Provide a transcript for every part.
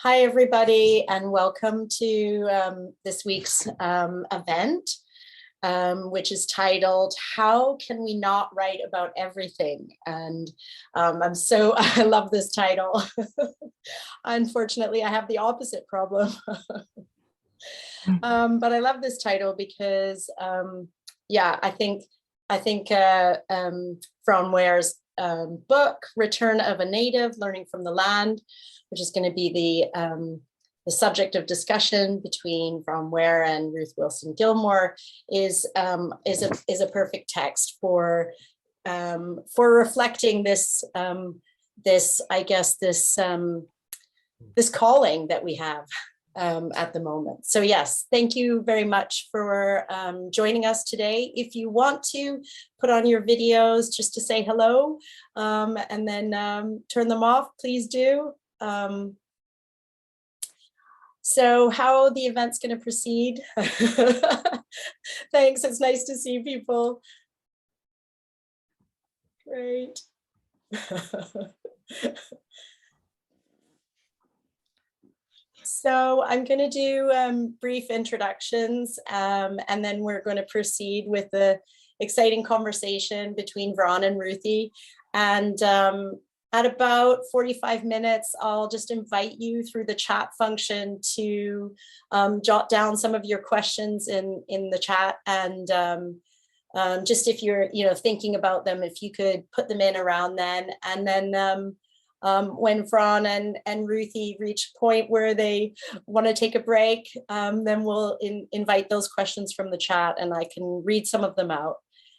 Hi, everybody, and welcome to this week's event, which is titled, How Can We Not Write About Everything? And I love this title. Unfortunately, I have the opposite problem. But I love this title because, yeah, I think Vron Ware's book, Return of a Native, Learning from the Land, which is going to be the subject of discussion between Vron Ware and Ruth Wilson Gilmore, is a perfect text for reflecting this calling that we have at the moment. So yes, thank you very much for joining us today. If you want to put on your videos just to say hello and then turn them off, please do. So how the event's going to proceed. Thanks, it's nice to see people. Great. So I'm going to do brief introductions, and then we're going to proceed with the exciting conversation between Vron and Ruthie. And at about 45 minutes, I'll just invite you through the chat function to jot down some of your questions in the chat. And just if you're thinking about them, if you could put them in around then. And then when Vron and Ruthie reach a point where they want to take a break, then we'll invite those questions from the chat and I can read some of them out.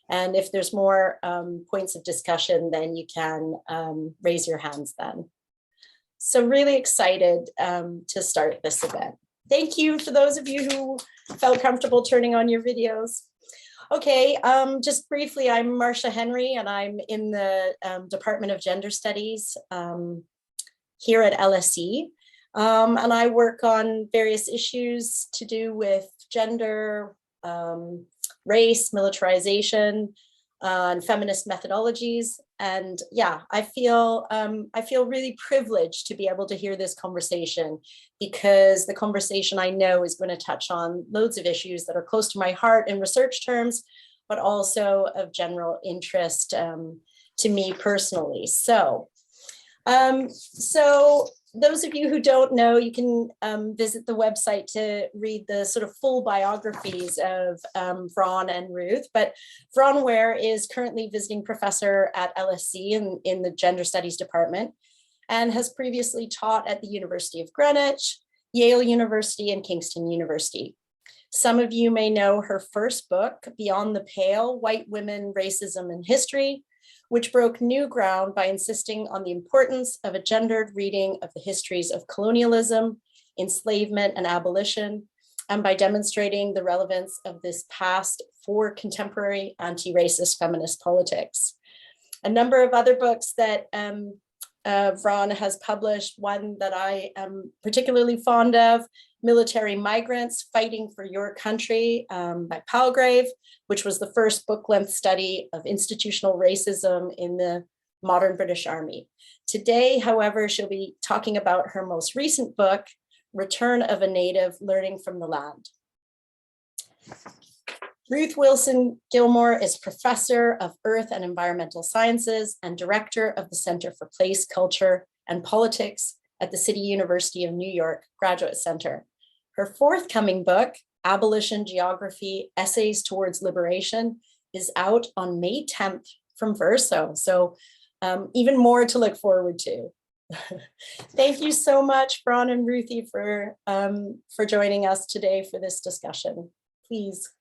And if there's more points of discussion, then you can raise your hands then. So really excited to start this event. Thank you for those of you who felt comfortable turning on your videos. Okay, just briefly, I'm Marcia Henry and I'm in the Department of Gender Studies here at LSE. And I work on various issues to do with gender, race, militarization, and feminist methodologies. And yeah, I feel really privileged to be able to hear this conversation, because the conversation I know is going to touch on loads of issues that are close to my heart in research terms, but also of general interest to me personally. So those of you who don't know, you can visit the website to read the sort of full biographies of Vron and Ruth. But Vron Ware is currently visiting professor at LSE in the Gender Studies department, and has previously taught at the University of Greenwich, Yale University, and Kingston University. Some of you may know her first book, Beyond the Pale: White Women, Racism, and History, which broke new ground by insisting on the importance of a gendered reading of the histories of colonialism, enslavement, and abolition, and by demonstrating the relevance of this past for contemporary anti-racist feminist politics. A number of other books that Vron has published, one that I am particularly fond of, Military Migrants, Fighting for Your Country by Palgrave, which was the first book-length study of institutional racism in the modern British Army. Today, however, she'll be talking about her most recent book, Return of a Native, Learning from the Land. Ruth Wilson Gilmore is professor of Earth and Environmental Sciences and director of the Center for Place, Culture, and Politics at the City University of New York Graduate Center. Her forthcoming book, Abolition, Geography, Essays Towards Liberation, is out on May 10th from Verso. So even more to look forward to. Thank you so much, Vron and Ruthie, for joining us today for this discussion. Please.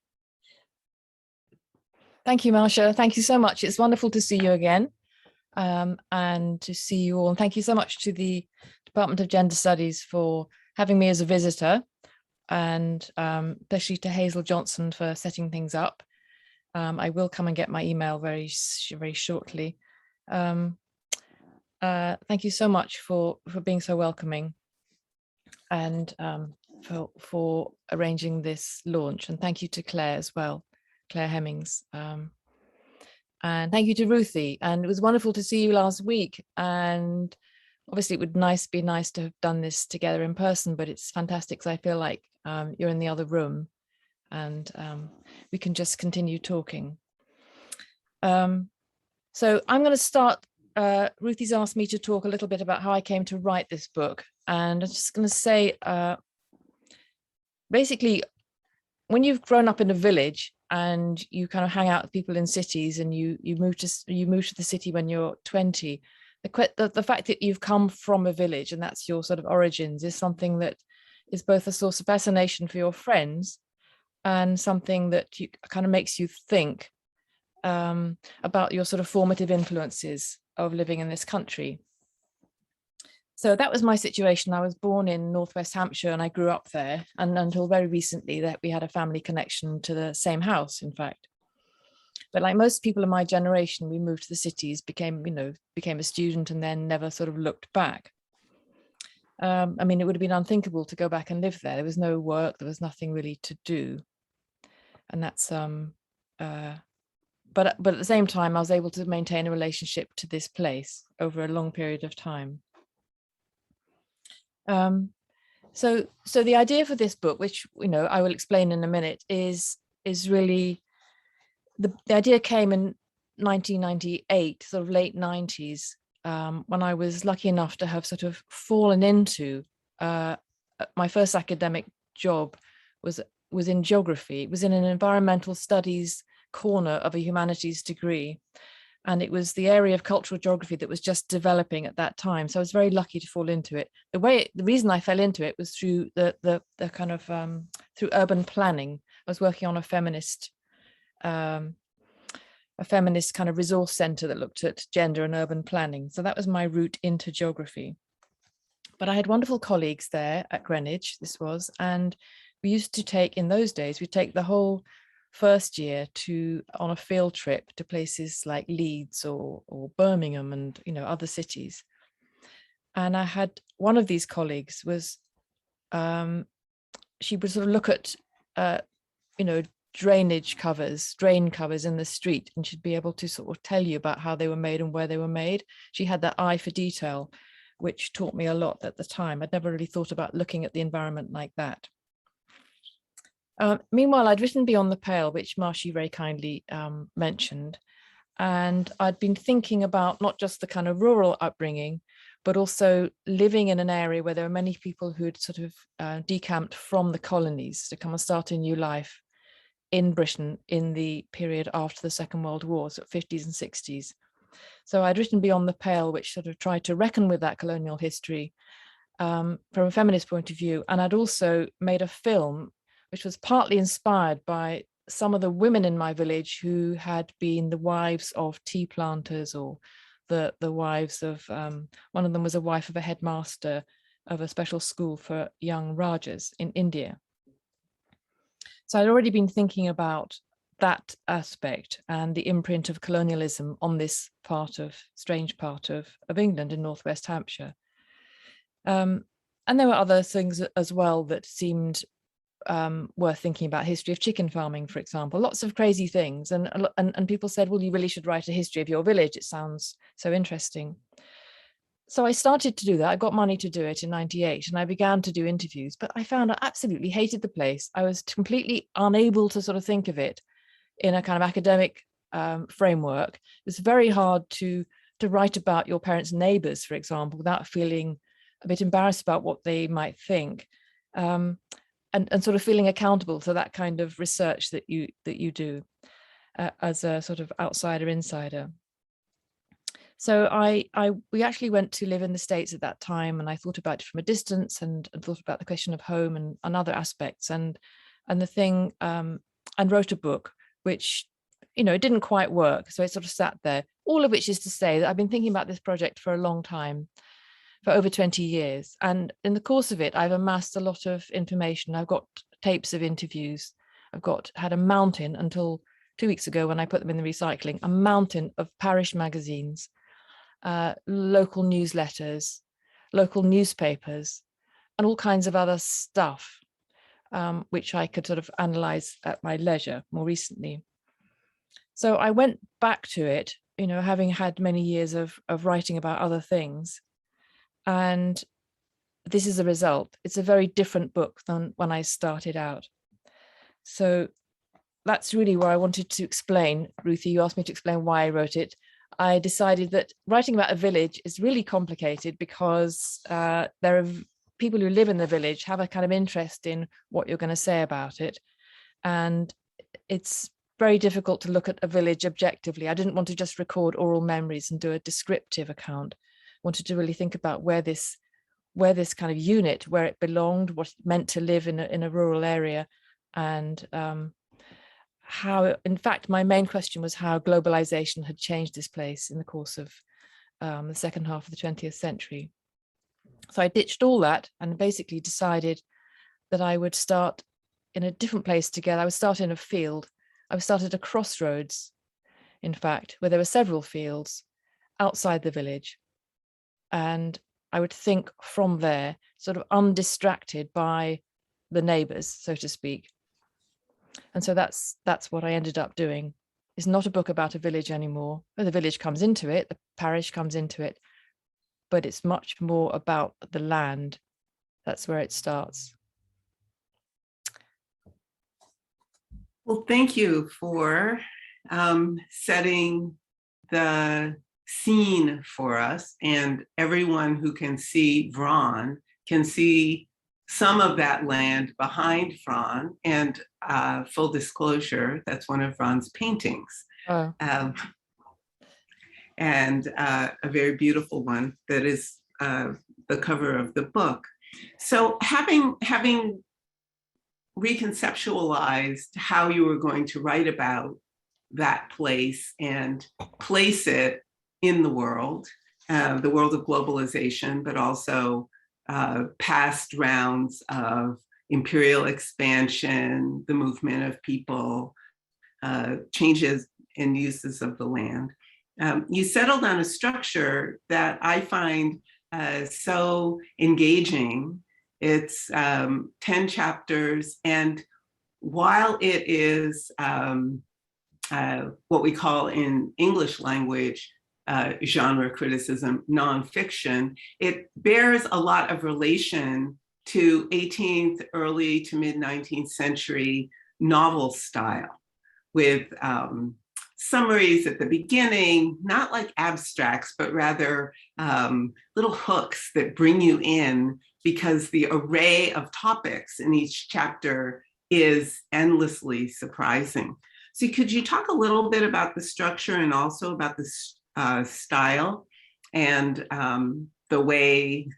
Thank you, Marcia. Thank you so much. It's wonderful to see you again and to see you all. And thank you so much to the Department of Gender Studies for having me as a visitor, and especially to Hazel Johnson for setting things up. I will come and get my email very shortly. Thank you so much for being so welcoming and for arranging this launch. And thank you to Claire as well, Claire Hemmings. And thank you to Ruthie. And it was wonderful to see you last week. And obviously it would be nice to have done this together in person, but it's fantastic because I feel like you're in the other room and we can just continue talking. So I'm going to start. Ruthie's asked me to talk a little bit about how I came to write this book. And I'm just going to say, basically, when you've grown up in a village and you kind of hang out with people in cities, and you move to the city when you're 20, the fact that you've come from a village and that's your sort of origins is something that is both a source of fascination for your friends and something that kind of makes you think about your sort of formative influences of living in this country. So that was my situation. I was born in Northwest Hampshire and I grew up there, and until very recently that we had a family connection to the same house, in fact. But like most people in my generation, we moved to the cities, became a student, and then never sort of looked back. I mean, it would have been unthinkable to go back and live there. There was no work, there was nothing really to do. And that's but at the same time, I was able to maintain a relationship to this place over a long period of time. So the idea for this book, which I will explain in a minute, is really the idea came in 1998, sort of late 90s, when I was lucky enough to have sort of fallen into my first academic job was in geography. It was in an environmental studies corner of a humanities degree, and it was the area of cultural geography that was just developing at that time. So I was very lucky to fall into it. The reason I fell into it was through the kind of through urban planning. I was working on a feminist kind of resource center that looked at gender and urban planning. So that was my route into geography. But I had wonderful colleagues there at Greenwich, and we used to take, in those days, we'd take the whole first year on a field trip to places like Leeds or Birmingham and other cities. And I had one of these colleagues was she would sort of look at drain covers in the street, and she'd be able to sort of tell you about how they were made and where they were made. She had that eye for detail, which taught me a lot at the time. I'd never really thought about looking at the environment like that. Meanwhile, I'd written Beyond the Pale, which Marshy very kindly mentioned, and I'd been thinking about not just the kind of rural upbringing, but also living in an area where there were many people who had sort of decamped from the colonies to come and start a new life in Britain in the period after the Second World War, so 50s and 60s. So I'd written Beyond the Pale, which sort of tried to reckon with that colonial history from a feminist point of view. And I'd also made a film which was partly inspired by some of the women in my village who had been the wives of tea planters, or the wives of, one of them was a wife of a headmaster of a special school for young Rajas in India. So I'd already been thinking about that aspect and the imprint of colonialism on this strange part of England in Northwest Hampshire. And there were other things as well that seemed worth thinking about. History of chicken farming, for example, lots of crazy things. And people said, well, you really should write a history of your village. It sounds so interesting. So I started to do that. I got money to do it in 98, and I began to do interviews, but I found I absolutely hated the place. I was completely unable to sort of think of it in a kind of academic framework. It's very hard to write about your parents' neighbors, for example, without feeling a bit embarrassed about what they might think. And sort of feeling accountable for that kind of research that you do as a sort of outsider insider. So we actually went to live in the States at that time, and I thought about it from a distance and thought about the question of home and other aspects and wrote a book, which it didn't quite work. So it sort of sat there. All of which is to say that I've been thinking about this project for a long time, for over 20 years. And in the course of it, I've amassed a lot of information. I've got tapes of interviews. Had a mountain until 2 weeks ago when I put them in the recycling, a mountain of parish magazines, local newsletters, local newspapers, and all kinds of other stuff, which I could sort of analyze at my leisure more recently. So I went back to it, having had many years of writing about other things. And this is the result. It's a very different book than when I started out. So that's really where I wanted to explain. Ruthie, you asked me to explain why I wrote it. I decided that writing about a village is really complicated because there are people who live in the village have a kind of interest in what you're going to say about it. And it's very difficult to look at a village objectively. I didn't want to just record oral memories and do a descriptive account. I wanted to really think about where this kind of unit, where it belonged, what it meant to live in a rural area, and how, in fact, my main question was how globalization had changed this place in the course of the second half of the 20th century. So I ditched all that and basically decided that I would start in a different place together. I would start in a field. I would start at a crossroads, in fact, where there were several fields outside the village. And I would think from there, sort of undistracted by the neighbors, so to speak. And so that's what I ended up doing. It's not a book about a village anymore. The village comes into it, the parish comes into it, but it's much more about the land. That's where it starts. Well, thank you for setting the scene for us, and everyone who can see Vron can see some of that land behind Vron. And full disclosure, that's one of Vron's paintings. Oh. And a very beautiful one that is the cover of the book. So having reconceptualized how you were going to write about that place and place it in the world of globalization, but also past rounds of imperial expansion, the movement of people, changes in uses of the land. You settled on a structure that I find so engaging. It's 10 chapters, and while it is what we call in English language genre criticism, nonfiction, it bears a lot of relation to 18th, early to mid 19th century novel style, with summaries at the beginning, not like abstracts, but rather little hooks that bring you in, because the array of topics in each chapter is endlessly surprising. So could you talk a little bit about the structure and also about the style and the way,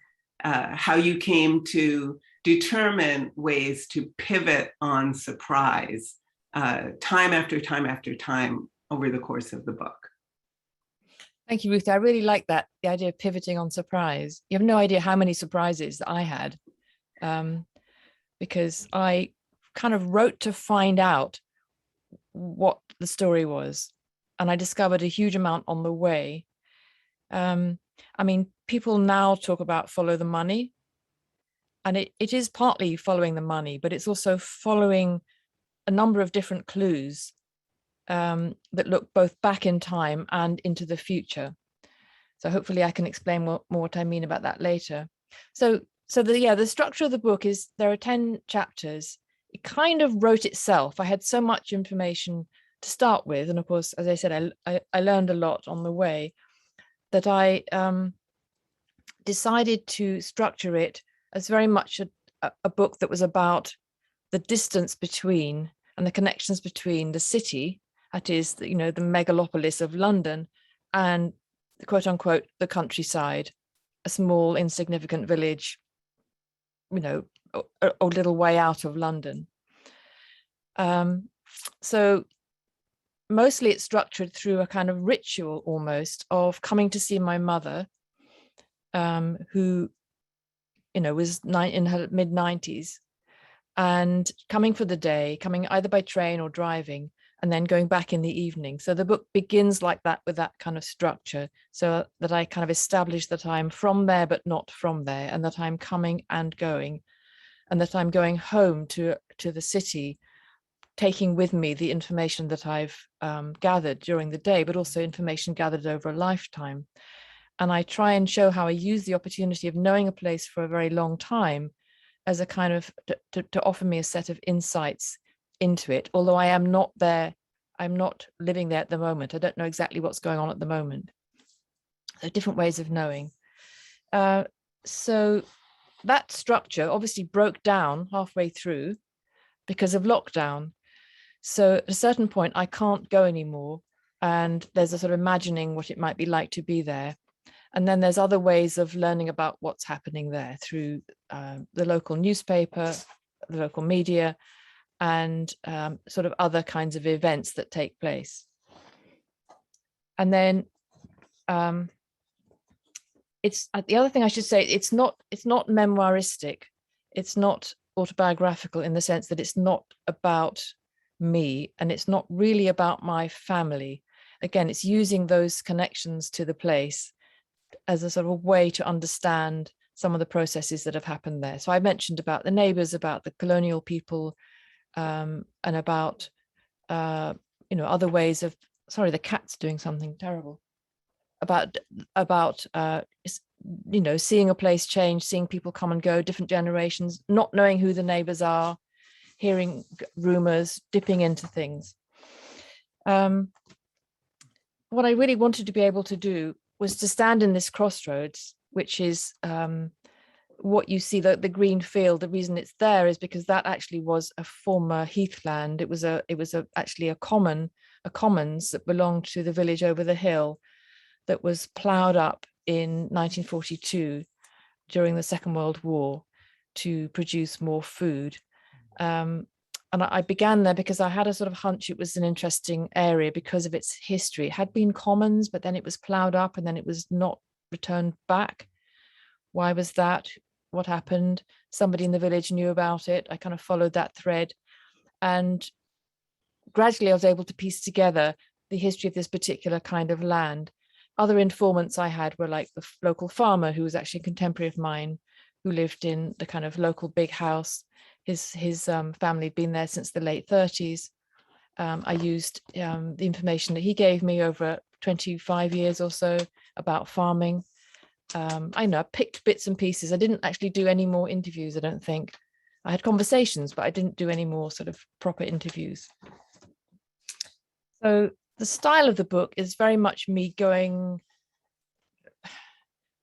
how you came to determine ways to pivot on surprise time after time after time over the course of the book? Thank you, Ruth. I really like that, the idea of pivoting on surprise. You have no idea how many surprises that I had, because I kind of wrote to find out what the story was, and I discovered a huge amount on the way. I mean, people now talk about follow the money, and it is partly following the money, but it's also following a number of different clues that look both back in time and into the future. So hopefully I can explain more what I mean about that later. So the structure of the book is there are 10 chapters. It kind of wrote itself. I had so much information to start with, and of course, as I said, I learned a lot on the way, that I decided to structure it as very much a book that was about the distance between and the connections between the city, that is, the megalopolis of London, and quote unquote the countryside, a small insignificant village, a little way out of London. So mostly it's structured through a kind of ritual almost of coming to see my mother, who was in her mid-90s, and coming for the day, coming either by train or driving, and then going back in the evening. So the book begins like that, with that kind of structure, so that I kind of establish that I'm from there but not from there, and that I'm coming and going, and that I'm going home to the city, taking with me the information that I've gathered during the day, but also information gathered over a lifetime. And I try and show how I use the opportunity of knowing a place for a very long time as a kind of to offer me a set of insights into it. Although I am not there, I'm not living there at the moment. I don't know exactly what's going on at the moment. So different ways of knowing. So that structure obviously broke down halfway through because of lockdown. So at a certain point, I can't go anymore. And there's a sort of imagining what it might be like to be there. And then there's other ways of learning about what's happening there through the local newspaper, the local media, and sort of other kinds of events that take place. And then it's the other thing I should say, it's not memoiristic. It's not autobiographical in the sense that it's not about me, and it's not really about my family. Again, it's using those connections to the place as a sort of way to understand some of the processes that have happened there. So I mentioned about the neighbors, about the colonial people, and about other ways of, sorry, the cat's doing something terrible, about seeing a place change, seeing people come and go, different generations, not knowing who the neighbors are, hearing rumors, dipping into things. What I really wanted to be able to do was to stand in this crossroads, which is what you see, the green field. The reason it's there is because that actually was a former heathland. It was actually a commons that belonged to the village over the hill that was ploughed up in 1942 during the Second World War to produce more food. And I began there because I had a sort of hunch it was an interesting area because of its history. It had been commons, but then it was ploughed up and then it was not returned back. Why was that? What happened? Somebody in the village knew about it. I kind of followed that thread. And gradually I was able to piece together the history of this particular kind of land. Other informants I had were like the local farmer, who was actually a contemporary of mine, who lived in the kind of local big house. His family had been there since the late 30s. I used the information that he gave me over 25 years or so about farming. I picked bits and pieces. I didn't actually do any more interviews, I don't think. I had conversations, but I didn't do any more sort of proper interviews. So the style of the book is very much me going,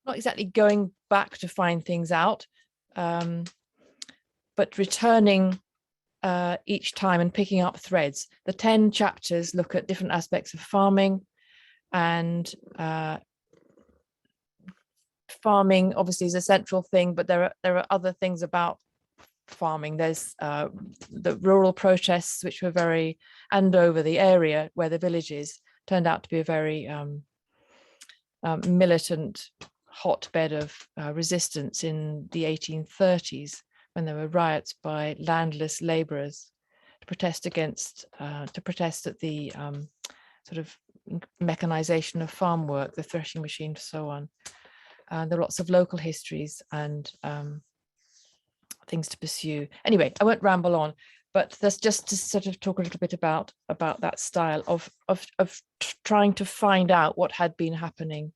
not exactly going back to find things out, but returning each time and picking up threads. The 10 chapters look at different aspects of farming, and farming obviously is a central thing, but there are other things about farming. There's the rural protests, which were very, and over the area where the village is, turned out to be a very militant hotbed of resistance in the 1830s, when there were riots by landless laborers to protest against, at the sort of mechanization of farm work, the threshing machine, so on. There are lots of local histories and things to pursue. Anyway, I won't ramble on, but that's just to sort of talk a little bit about that style of trying to find out what had been happening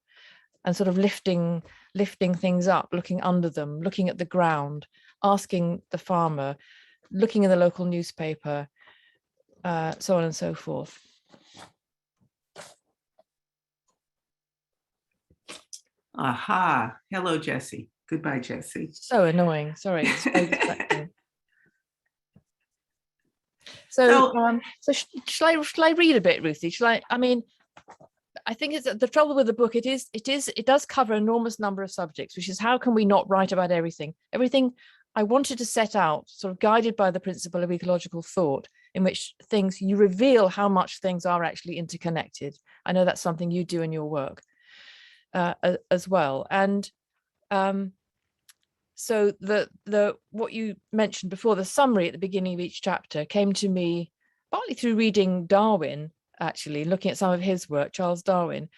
and sort of lifting things up, looking under them, looking at the ground, asking the farmer, looking in the local newspaper, so on and so forth. Aha. Hello, Jessie. Goodbye, Jessie. So annoying. Sorry. It's very distracting. So shall I read a bit, Ruthie? I think it's the trouble with the book. It does cover an enormous number of subjects, which is how can we not write about everything? Everything I wanted to set out, sort of guided by the principle of ecological thought, in which you reveal how much things are actually interconnected. I know that's something you do in your work as well. And so the what you mentioned before, the summary at the beginning of each chapter, came to me partly through reading Darwin, actually, looking at some of his work, Charles Darwin,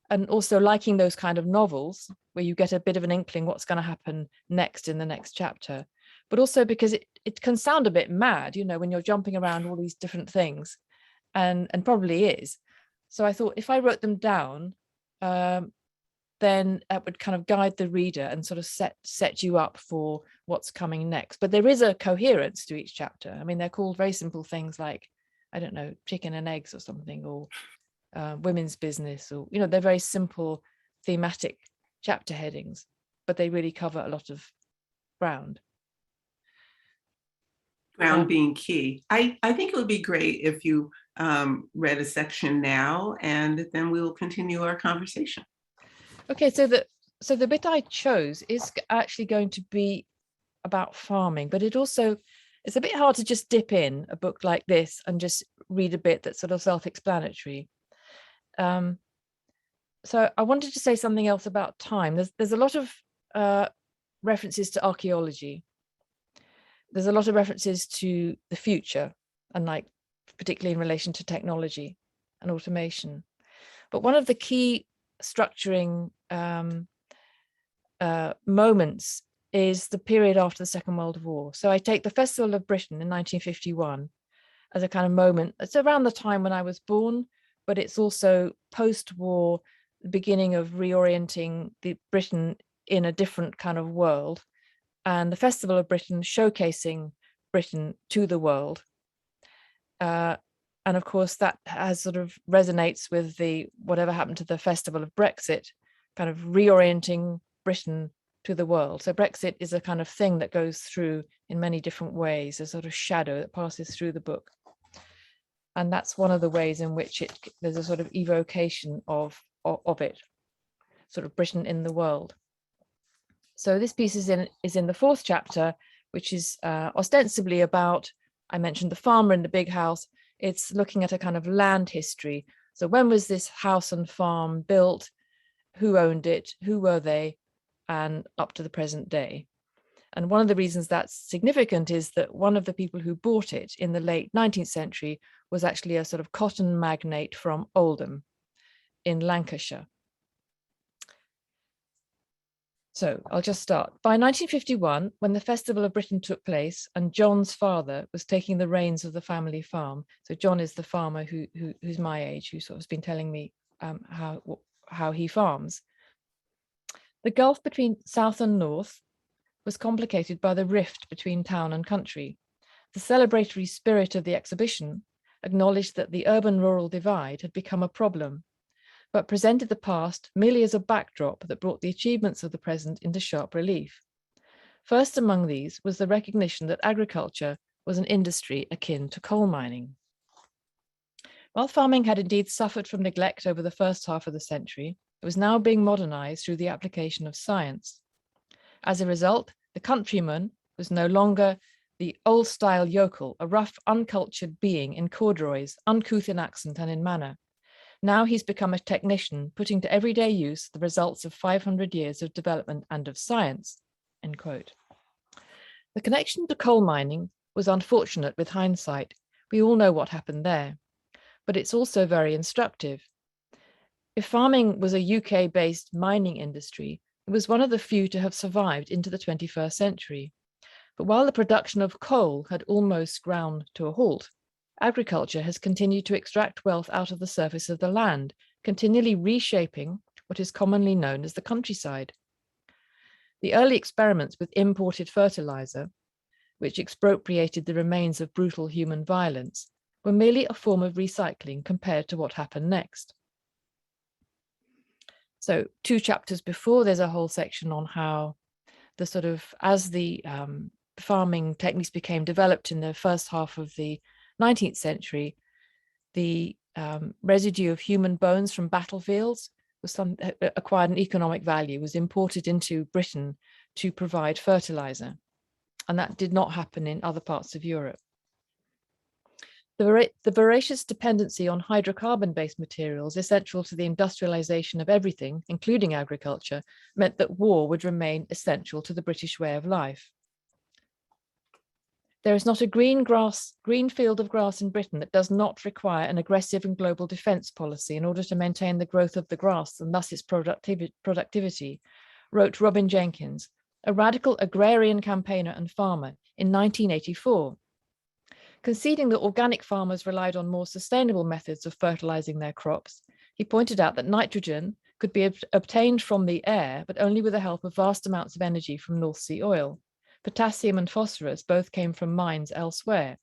and also liking those kind of novels where you get a bit of an inkling what's going to happen next in the next chapter, but also because it can sound a bit mad, when you're jumping around all these different things, and probably is. So I thought if I wrote them down, then that would kind of guide the reader and sort of set you up for what's coming next. But there is a coherence to each chapter. I mean, they're called very simple things like, I don't know, chicken and eggs or something, or women's business, or, you know, they're very simple thematic chapter headings, but they really cover a lot of ground. Ground being key. I think it would be great if you read a section now, and then we will continue our conversation. Okay, so the bit I chose is actually going to be about farming, but it's a bit hard to just dip in a book like this and just read a bit that's sort of self-explanatory. So I wanted to say something else about time. There's a lot of references to archaeology. There's a lot of references to the future, and like particularly in relation to technology and automation. But one of the key structuring moments is the period after the Second World War. So I take the Festival of Britain in 1951 as a kind of moment. It's around the time when I was born, but it's also post-war, the beginning of reorienting Britain in a different kind of world. And the Festival of Britain showcasing Britain to the world. And of course, that has sort of resonates with the whatever happened to the Festival of Brexit, kind of reorienting Britain to the world. So Brexit is a kind of thing that goes through in many different ways, a sort of shadow that passes through the book. And that's one of the ways in which there's a sort of evocation of it, sort of Britain in the world. So this piece is in the fourth chapter, which is ostensibly about, I mentioned the farmer in the big house. It's looking at a kind of land history. So when was this house and farm built? Who owned it? Who were they? And up to the present day. And one of the reasons that's significant is that one of the people who bought it in the late 19th century was actually a sort of cotton magnate from Oldham in Lancashire. So I'll just start. By 1951, when the Festival of Britain took place and John's father was taking the reins of the family farm, so John is the farmer who's my age, who sort of has been telling me how he farms. The gulf between south and north was complicated by the rift between town and country. The celebratory spirit of the exhibition acknowledged that the urban-rural divide had become a problem, but presented the past merely as a backdrop that brought the achievements of the present into sharp relief. First among these was the recognition that agriculture was an industry akin to coal mining. While farming had indeed suffered from neglect over the first half of the century, it was now being modernized through the application of science. As a result, the countryman was no longer the old-style yokel, a rough, uncultured being in corduroys, uncouth in accent and in manner. Now he's become a technician, putting to everyday use the results of 500 years of development and of science, end quote. The connection to coal mining was unfortunate with hindsight. We all know what happened there, but it's also very instructive. If farming was a UK-based mining industry, it was one of the few to have survived into the 21st century. But while the production of coal had almost ground to a halt, agriculture has continued to extract wealth out of the surface of the land, continually reshaping what is commonly known as the countryside. The early experiments with imported fertilizer, which expropriated the remains of brutal human violence, were merely a form of recycling compared to what happened next. So 2 chapters before, there's a whole section on how the sort of, as the farming techniques became developed in the first half of the 19th century, the residue of human bones from battlefields was acquired an economic value, was imported into Britain to provide fertilizer. And that did not happen in other parts of Europe. The voracious dependency on hydrocarbon-based materials essential to the industrialization of everything, including agriculture, meant that war would remain essential to the British way of life. There is not a green field of grass in Britain that does not require an aggressive and global defense policy in order to maintain the growth of the grass and thus its productivity, wrote Robin Jenkins, a radical agrarian campaigner and farmer, in 1984. Conceding that organic farmers relied on more sustainable methods of fertilizing their crops, he pointed out that nitrogen, could be obtained from the air, but only with the help of vast amounts of energy from North Sea oil. Potassium and phosphorus both came from mines elsewhere.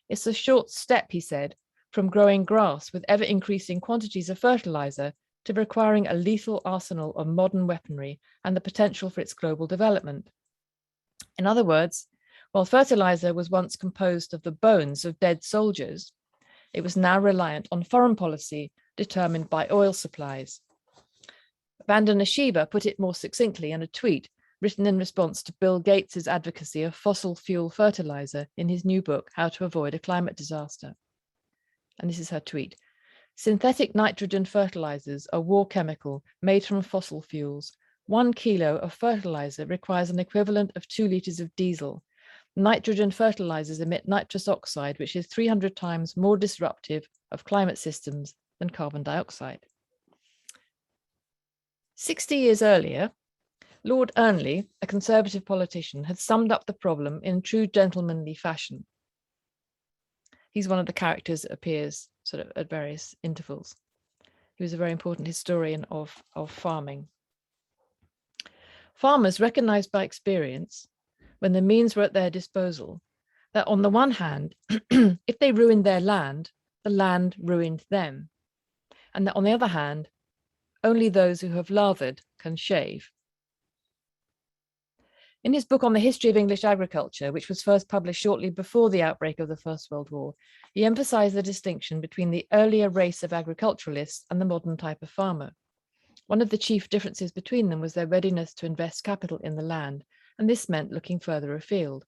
It's a short step, he said, from growing grass with ever-increasing quantities of fertilizer to requiring a lethal arsenal of modern weaponry and the potential for its global development. In other words, while fertilizer was once composed of the bones of dead soldiers, it was now reliant on foreign policy determined by oil supplies. Vandana Shiva put it more succinctly in a tweet written in response to Bill Gates's advocacy of fossil fuel fertilizer in his new book, How to Avoid a Climate Disaster. And this is her tweet. Synthetic nitrogen fertilizers are war chemical made from fossil fuels. 1 kilo of fertilizer requires an equivalent of 2 liters of diesel. Nitrogen fertilizers emit nitrous oxide, which is 300 times more disruptive of climate systems than carbon dioxide. 60 years earlier, Lord Ernley, a Conservative politician, had summed up the problem in true gentlemanly fashion. He's one of the characters that appears sort of at various intervals. He was a very important historian of farming. Farmers recognized by experience, when the means were at their disposal, that on the one hand, if they ruined their land, the land ruined them. And that on the other hand, only those who have lathered can shave. In his book on the history of English agriculture, which was first published shortly before the outbreak of the First World War, he emphasized the distinction between the earlier race of agriculturalists and the modern type of farmer. One of the chief differences between them was their readiness to invest capital in the land, and this meant looking further afield.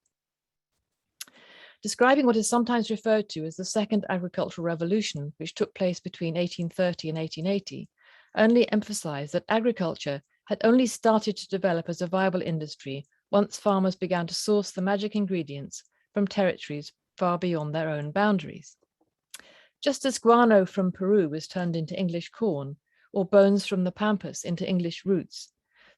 Describing what is sometimes referred to as the Second Agricultural Revolution, which took place between 1830 and 1880, Ernley emphasized that agriculture had only started to develop as a viable industry once farmers began to source the magic ingredients from territories far beyond their own boundaries. Just as guano from Peru was turned into English corn, or bones from the pampas into English roots,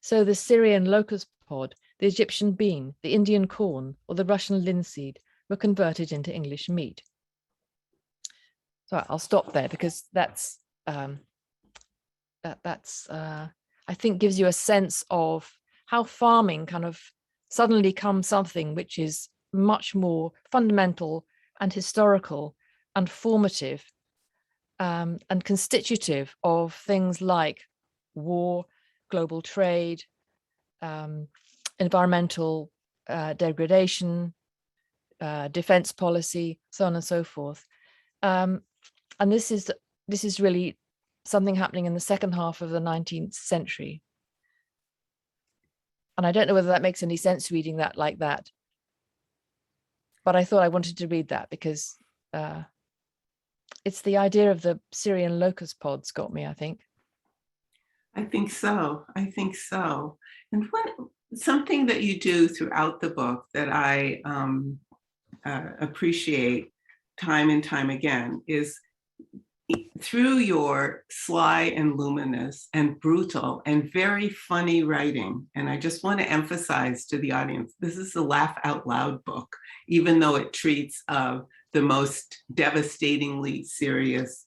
so the Syrian locust pod, the Egyptian bean, the Indian corn, or the Russian linseed were converted into English meat. So I'll stop there because that's I think gives you a sense of how farming kind of suddenly becomes something which is much more fundamental and historical and formative and constitutive of things like war, global trade, environmental degradation, defense policy, so on and so forth. And this is really something happening in the second half of the 19th century. And I don't know whether that makes any sense reading that like that, but I thought I wanted to read that because it's the idea of the Syrian locust pods got me, I think. I think so. I think so. And something that you do throughout the book that I appreciate time and time again is through your sly and luminous and brutal and very funny writing. And I just want to emphasize to the audience, this is a laugh out loud book, even though it treats of the most devastatingly serious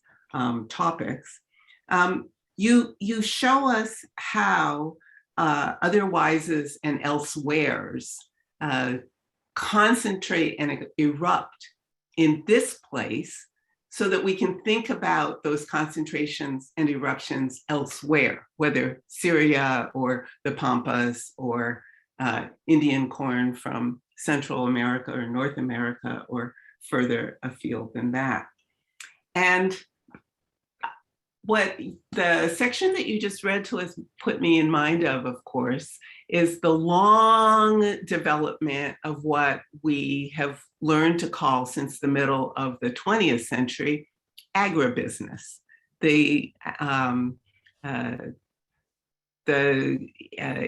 topics. You show us how otherwises and elsewheres concentrate and erupt in this place so that we can think about those concentrations and eruptions elsewhere, whether Syria or the Pampas or Indian corn from Central America or North America or further afield than that. And what the section that you just read to us put me in mind of course, is the long development of what we have learned to call since the middle of the 20th century, agribusiness. The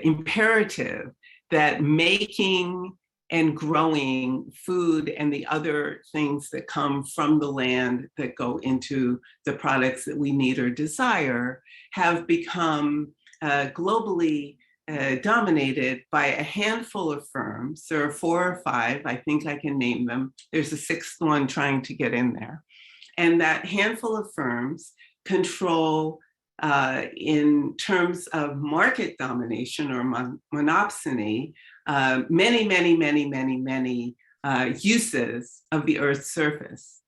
imperative that making and growing food and the other things that come from the land that go into the products that we need or desire have become globally dominated by a handful of firms. There are 4 or 5, I think I can name them. There's a 6th one trying to get in there. And that handful of firms control in terms of market domination or monopsony, many uses of the Earth's surface.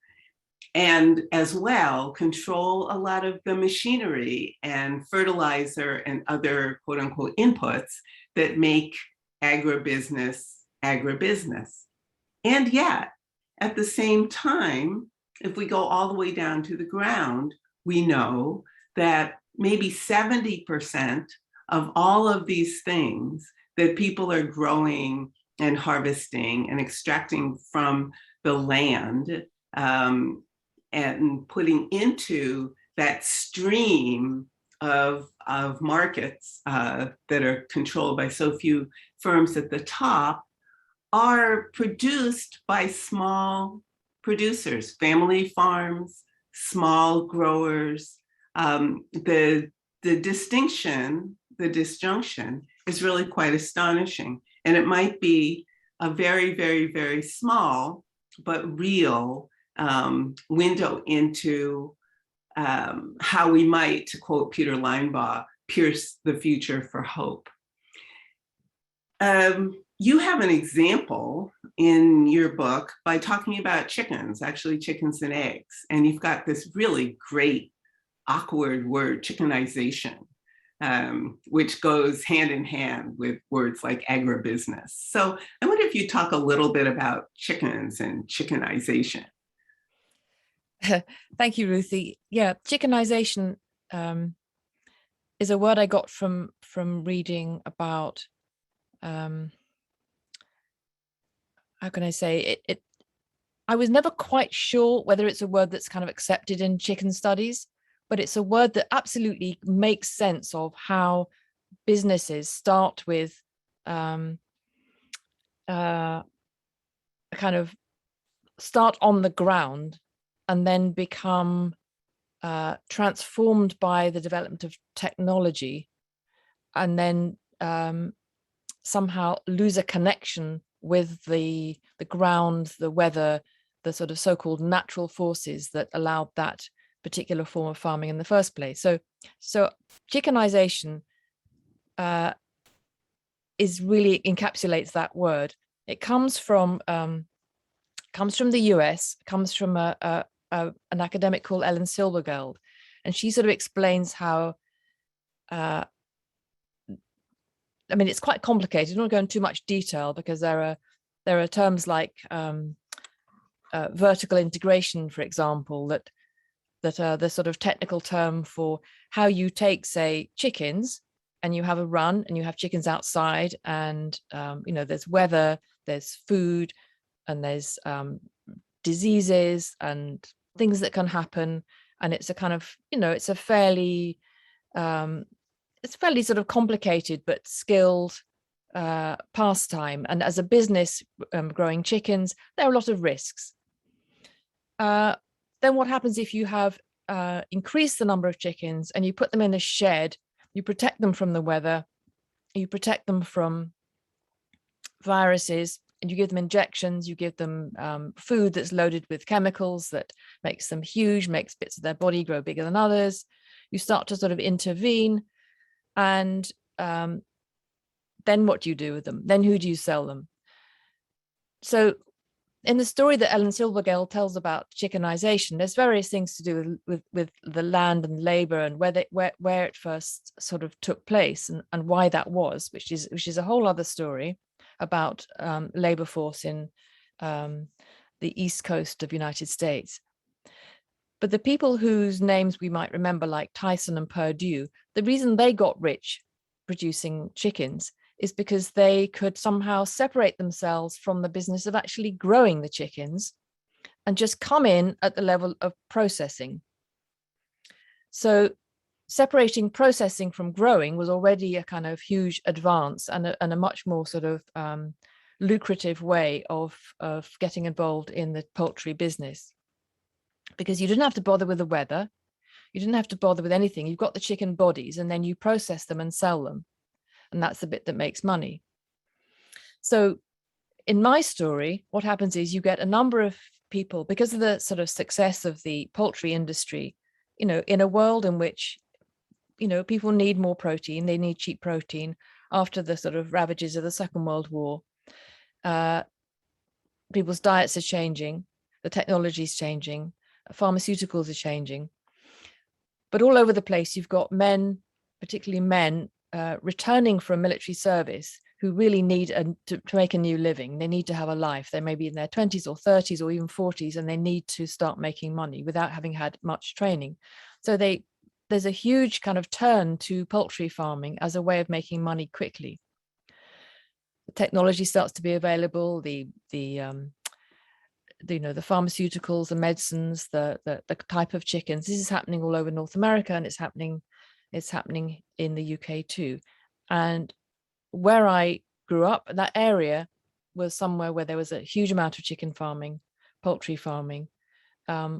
And as well, control a lot of the machinery and fertilizer and other quote unquote inputs that make agribusiness agribusiness. And yet, at the same time, if we go all the way down to the ground, we know that maybe 70% of all of these things that people are growing and harvesting and extracting from the land and putting into that stream of markets that are controlled by so few firms at the top are produced by small producers, family farms, small growers. The distinction, the disjunction is really quite astonishing. And it might be a very small, but real window into how we might, to quote Peter Linebaugh, pierce the future for hope. You have an example in your book by talking about chickens, actually chickens and eggs. And you've got this really great awkward word, chickenization, which goes hand in hand with words like agribusiness. So I wonder if you talk a little bit about chickens and chickenization. Thank you, Ruthie. Yeah, chickenization is a word I got from reading about, how can I say it? I was never quite sure whether it's a word that's kind of accepted in chicken studies, but it's a word that absolutely makes sense of how businesses start with kind of start on the ground and then become transformed by the development of technology, and then somehow lose a connection with the ground, the weather, the sort of so-called natural forces that allowed that particular form of farming in the first place. So chickenization is really encapsulates that word. It comes from the US, comes from an academic called Ellen Silbergeld, and she sort of explains how. I mean, it's quite complicated. I don't want to go into too much detail because there are terms like vertical integration, for example, that are the sort of technical term for how you take, say, chickens, and you have a run and you have chickens outside, and there's weather, there's food, and there's diseases and things that can happen, and it's a kind of it's a fairly sort of complicated but skilled pastime. And as a business growing chickens, there are a lot of risks. Then what happens if you have increased the number of chickens and you put them in a shed, you protect them from the weather, you protect them from viruses, and you give them injections, you give them food that's loaded with chemicals that makes them huge, makes bits of their body grow bigger than others. You start to sort of intervene. And then what do you do with them? Then who do you sell them? So in the story that Ellen Silbergeld tells about chickenization, there's various things to do with the land and labor and where it first sort of took place and why that was, which is a whole other story about labor force in the East Coast of the United States. But the people whose names we might remember, like Tyson and Purdue, the reason they got rich producing chickens is because they could somehow separate themselves from the business of actually growing the chickens and just come in at the level of processing. So separating processing from growing was already a kind of huge advance and a much more sort of lucrative way of getting involved in the poultry business. Because you didn't have to bother with the weather, you didn't have to bother with anything. You've got the chicken bodies and then you process them and sell them. And that's the bit that makes money. So in my story, what happens is you get a number of people, because of the sort of success of the poultry industry, in a world in which people need more protein. They need cheap protein after the sort of ravages of the Second World War. People's diets are changing, the technology is changing, pharmaceuticals are changing. But all over the place, you've got men, particularly men, returning from military service who really need to make a new living. They need to have a life. They may be in their 20s or 30s or even 40s, and they need to start making money without having had much training. So there's a huge kind of turn to poultry farming as a way of making money quickly. The technology starts to be available, the pharmaceuticals, the medicines, the type of chickens. This is happening all over North America, and it's happening in the UK too. And where I grew up, that area was somewhere where there was a huge amount of chicken farming, poultry farming,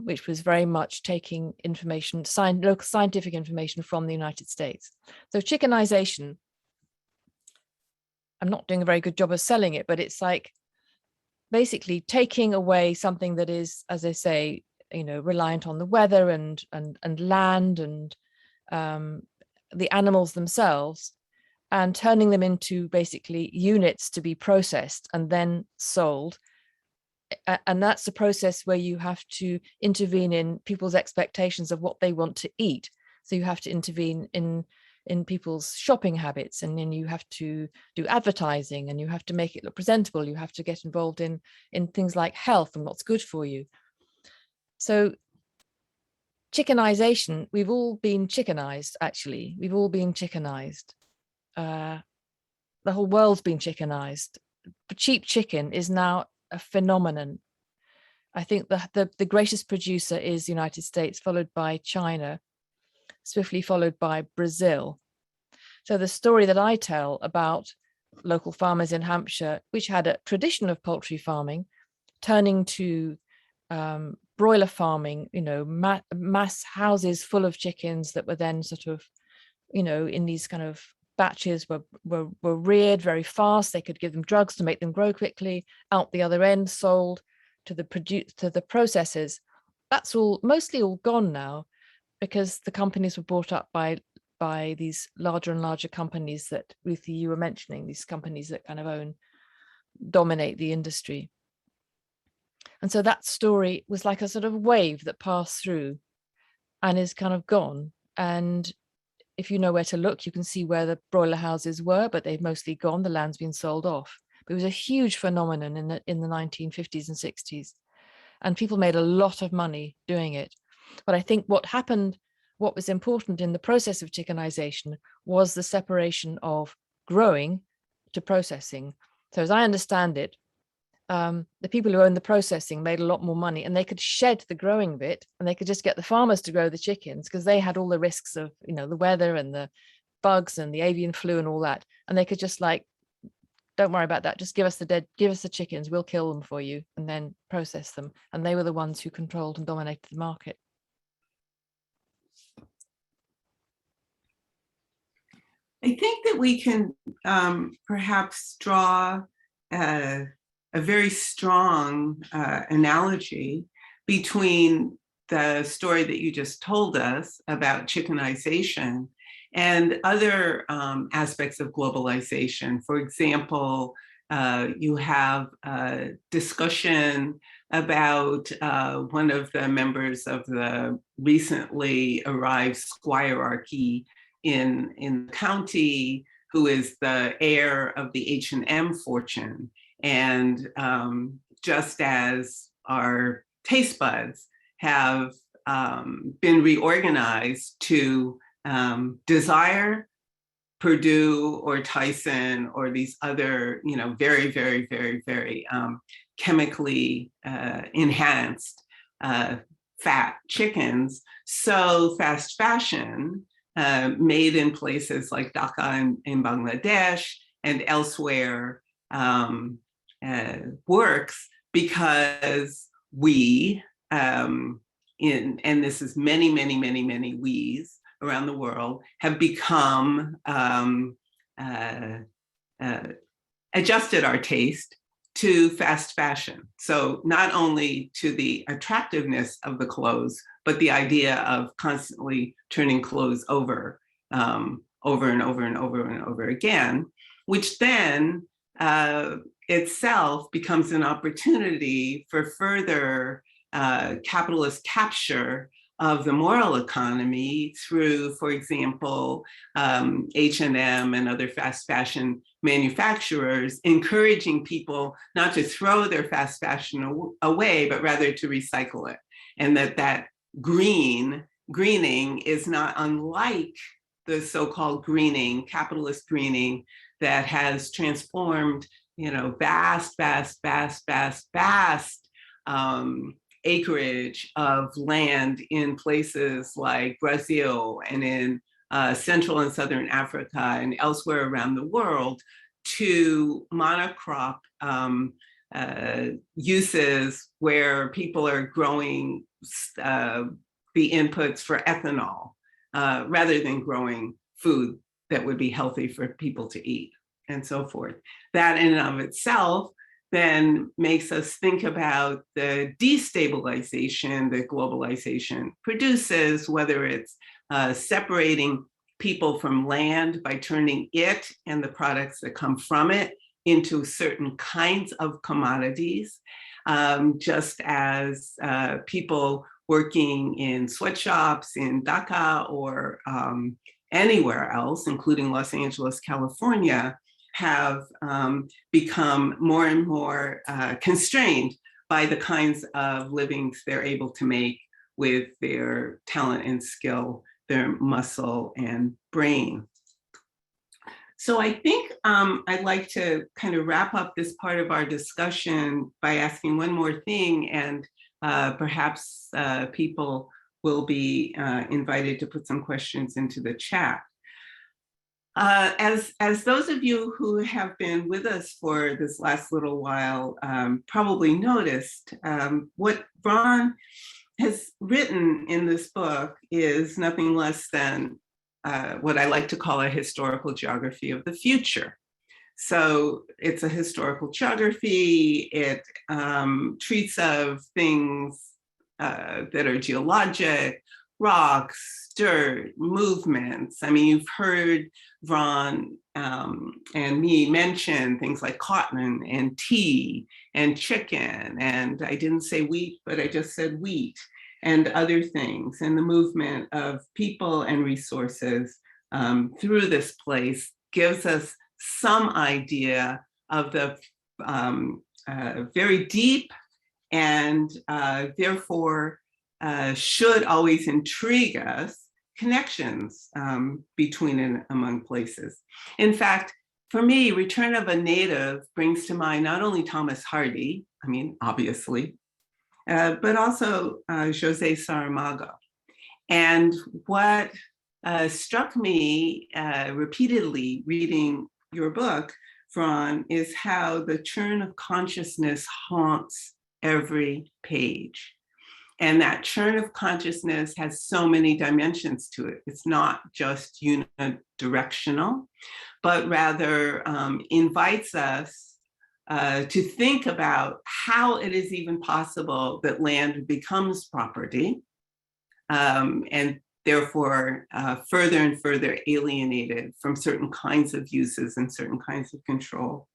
which was very much taking information, local scientific information from the United States. So chickenization, I'm not doing a very good job of selling it, but it's like basically taking away something that is, as I say, reliant on the weather and land and the animals themselves, and turning them into basically units to be processed and then sold. And that's a process where you have to intervene in people's expectations of what they want to eat. So you have to intervene in people's shopping habits, and then you have to do advertising, and you have to make it look presentable. You have to get involved in things like health and what's good for you. So chickenization, we've all been chickenized, actually. We've all been chickenized. The whole world's been chickenized. Cheap chicken is now a phenomenon. I think the greatest producer is the United States, followed by China, swiftly followed by Brazil. So the story that I tell about local farmers in Hampshire, which had a tradition of poultry farming, turning to broiler farming, mass houses full of chickens that were then sort of, in these kind of batches were reared very fast. They could give them drugs to make them grow quickly, out the other end, sold to the processors. That's mostly all gone now, because the companies were bought up by these larger and larger companies that, Ruthie, you were mentioning, these companies that kind of dominate the industry. And so that story was like a sort of wave that passed through and is kind of gone. And if you know where to look, you can see where the broiler houses were, but they've mostly gone. The land's been sold off. But it was a huge phenomenon in the 1950s and 60s. And people made a lot of money doing it. But I think what was important in the process of chickenization was the separation of growing to processing. So as I understand it, the people who owned the processing made a lot more money, and they could shed the growing bit, and they could just get the farmers to grow the chickens, because they had all the risks of, the weather and the bugs and the avian flu and all that. And they could just don't worry about that. Just give us the chickens, we'll kill them for you, and then process them. And they were the ones who controlled and dominated the market. I think that we can perhaps draw a very strong analogy between the story that you just told us about chickenization and other aspects of globalization. For example, you have a discussion about one of the members of the recently arrived squirearchy in the county, who is the heir of the H&M fortune. And just as our taste buds have been reorganized to desire Purdue or Tyson or these other, very, very, very, very chemically enhanced fat chickens, so fast fashion made in places like Dhaka in Bangladesh and elsewhere works because we, and this is many, many, many, many we's around the world, have become adjusted our taste to fast fashion. So not only to the attractiveness of the clothes, but the idea of constantly turning clothes over over and over and over and over again, which then itself becomes an opportunity for further capitalist capture of the moral economy through, for example, H&M and other fast fashion manufacturers, encouraging people not to throw their fast fashion away, but rather to recycle it. And that greening is not unlike the so-called greening, capitalist greening, that has transformed, vast acreage of land in places like Brazil and in Central and Southern Africa and elsewhere around the world to monocrop uses where people are growing the inputs for ethanol rather than growing food that would be healthy for people to eat and so forth. That in and of itself then makes us think about the destabilization that globalization produces, whether it's separating people from land by turning it and the products that come from it into certain kinds of commodities, just as people working in sweatshops in Dhaka or anywhere else, including Los Angeles, California, have become more and more constrained by the kinds of livings they're able to make with their talent and skill, their muscle and brain. So I think I'd like to kind of wrap up this part of our discussion by asking one more thing, and perhaps people will be invited to put some questions into the chat. As those of you who have been with us for this last little while probably noticed, what Vron has written in this book is nothing less than what I like to call a historical geography of the future. So it's a historical geography. It treats of things that are geologic, rocks, dirt, movements. I mean, you've heard Vron and me mention things like cotton and tea and chicken, and I didn't say wheat, but I just said wheat, and other things, and the movement of people and resources through this place gives us some idea of the very deep and therefore should always intrigue us connections between and among places. In fact, for me, Return of a Native brings to mind not only Thomas Hardy, I mean, obviously, but also José Saramago. And what struck me repeatedly reading your book, Vron, is how the churn of consciousness haunts every page. And that churn of consciousness has so many dimensions to it. It's not just unidirectional, but rather invites us to think about how it is even possible that land becomes property, and therefore further and further alienated from certain kinds of uses and certain kinds of control.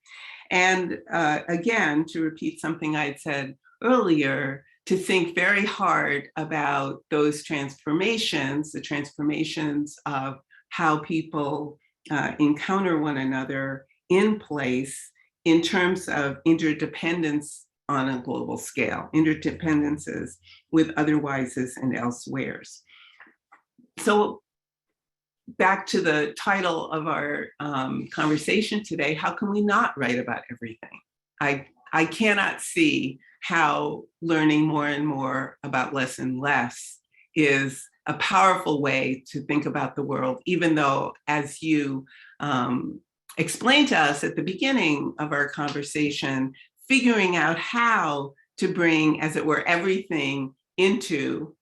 And again, to repeat something I'd said earlier, to think very hard about those transformations, the transformations of how people encounter one another in place in terms of interdependence on a global scale, interdependences with otherwises and elsewheres. So back to the title of our conversation today, how can we not write about everything? I cannot see how learning more and more about less and less is a powerful way to think about the world, even though, as you explained to us at the beginning of our conversation, figuring out how to bring, as it were, everything into,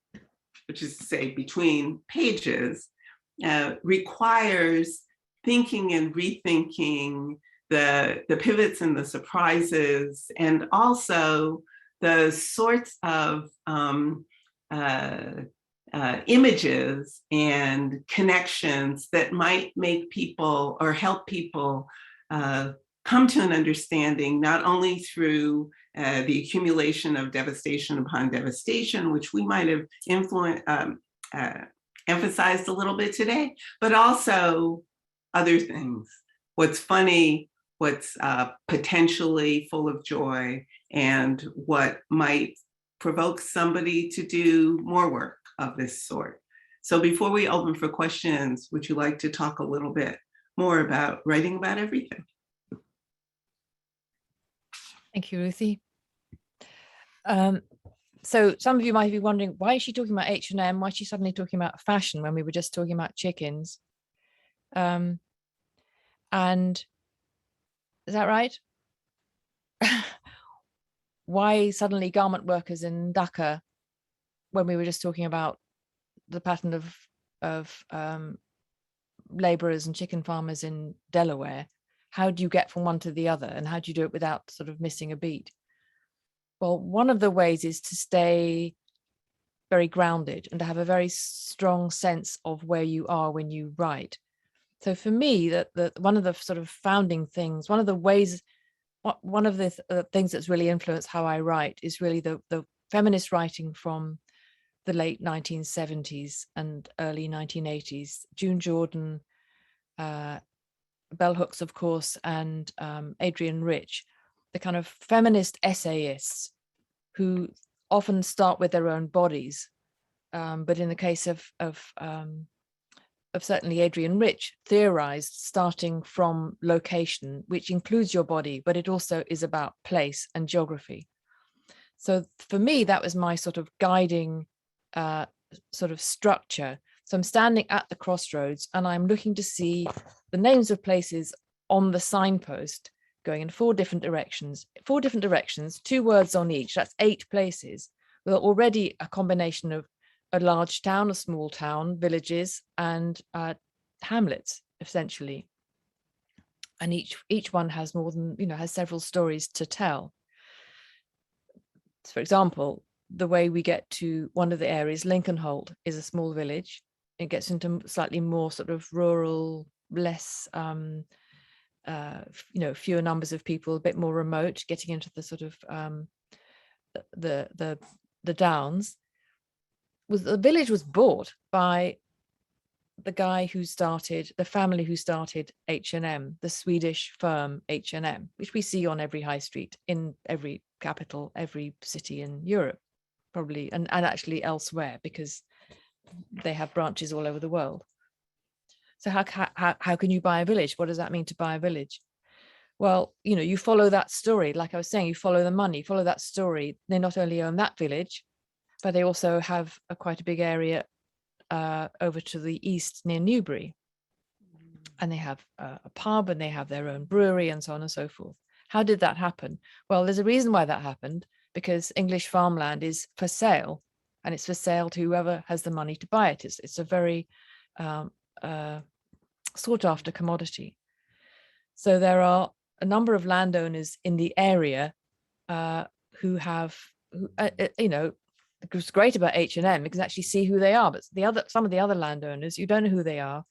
which is to say between pages, requires thinking and rethinking the pivots and the surprises, and also the sorts of images and connections that might make people or help people come to an understanding, not only through the accumulation of devastation upon devastation, which we might have emphasized a little bit today, but also other things. What's funny, what's potentially full of joy, and what might provoke somebody to do more work of this sort. So before we open for questions, would you like to talk a little bit more about writing about everything? Thank you, Ruthie. So some of you might be wondering, why is she talking about H&M? Why is she suddenly talking about fashion when we were just talking about chickens? And is that right? Why suddenly garment workers in Dhaka when we were just talking about the pattern of laborers and chicken farmers in Delaware? How do you get from one to the other, and how do you do it without sort of missing a beat? Well, one of the ways is to stay very grounded and to have a very strong sense of where you are when you write. So for me, that one of the sort of founding things, one of the ways, one of the things that's really influenced how I write is really the feminist writing from the late 1970s and early 1980s. June Jordan, Bell Hooks, of course, and Adrienne Rich, the kind of feminist essayists who often start with their own bodies. But in the case of certainly Adrienne Rich, theorized starting from location, which includes your body, but it also is about place and geography. So for me, that was my sort of guiding sort of structure. So I'm standing at the crossroads and I'm looking to see the names of places on the signpost going in four different directions, 2 words on each. That's 8 places. Well, already a combination of a large town, a small town, villages, and hamlets, essentially. And each one has more than, has several stories to tell. For example, the way we get to one of the areas, Lincolnholt, is a small village. It gets into slightly more sort of rural, less, fewer numbers of people, a bit more remote, getting into the sort of the downs. The village was bought by the family who started H&M, the Swedish firm H&M, which we see on every high street in every capital, every city in Europe, probably, and actually elsewhere, because they have branches all over the world. So how can you buy a village? What does that mean to buy a village? Well, you follow that story. Like I was saying, you follow the money, follow that story. They not only own that village, but they also have quite a big area over to the east near Newbury. And they have a pub, and they have their own brewery, and so on and so forth. How did that happen? Well, there's a reason why that happened, because English farmland is for sale, and it's for sale to whoever has the money to buy it. It's a very sought after commodity. So there are a number of landowners in the area who have, what's great about H&M, you can actually see who they are, but some of the other landowners, you don't know who they are.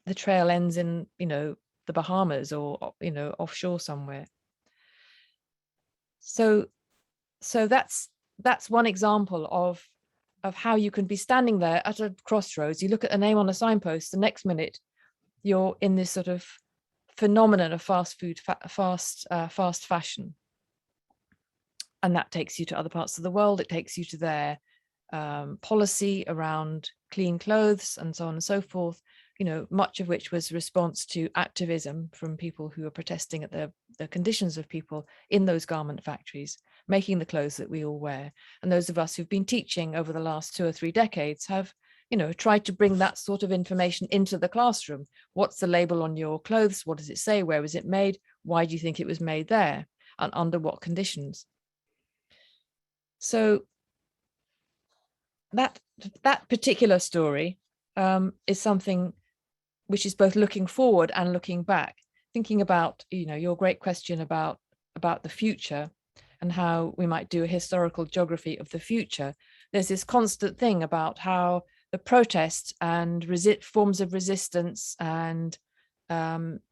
The trail ends in, the Bahamas or, offshore somewhere. So that's one example of how you can be standing there at a crossroads. You look at a name on a signpost, the next minute you're in this sort of phenomenon of fast fashion. And that takes you to other parts of the world. It takes you to their policy around clean clothes and so on and so forth, much of which was response to activism from people who are protesting at the conditions of people in those garment factories, making the clothes that we all wear. And those of us who've been teaching over the last 2 or 3 decades have, tried to bring that sort of information into the classroom. What's the label on your clothes? What does it say? Where was it made? Why do you think it was made there? And under what conditions? So that particular story is something which is both looking forward and looking back, thinking about, your great question about the future and how we might do a historical geography of the future. there's this constant thing about how the protest and forms of resistance and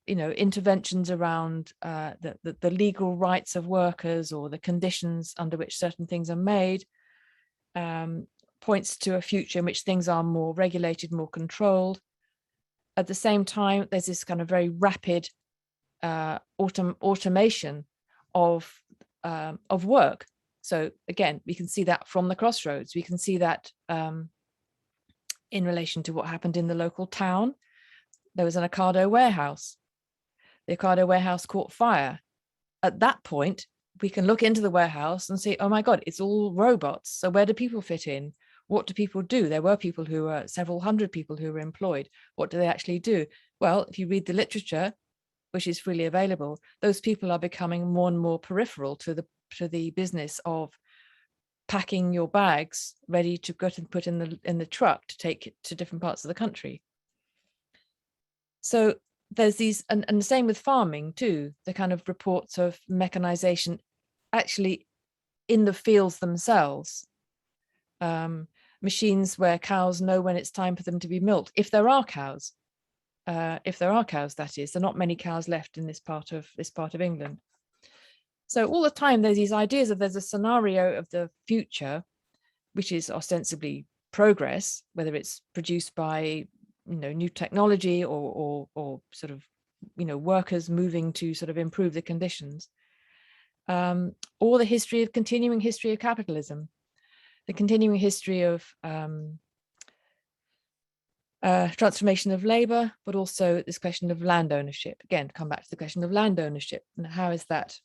interventions around the legal rights of workers or the conditions under which certain things are made points to a future in which things are more regulated, more controlled. At the same time, there's this kind of very rapid automation of work. So again, we can see that from the crossroads. We can see that in relation to what happened in the local town. There was an Arcadia warehouse. The Arcadia warehouse caught fire. At that point, we can look into the warehouse and say, oh my God, it's all robots. So where do people fit in? What do people do? There were people who were, several hundred people who were employed. What do they actually do? Well, if you read the literature, which is freely available, those people are becoming more and more peripheral to the business of packing your bags ready to go and put in the truck to take it to different parts of the country. So there's these, and the same with farming too, the kind of reports of mechanization actually in the fields themselves. Machines where cows know when it's time for them to be milked, if there are cows. That is, there are not many cows left in this part of England. So all the time there's these ideas of there's a scenario of the future, which is ostensibly progress, whether it's produced by new technology or sort of workers moving to sort of improve the conditions, or the continuing history of capitalism, the continuing history of transformation of labor, but also this question of land ownership. Again, come back to the question of land ownership and how is that,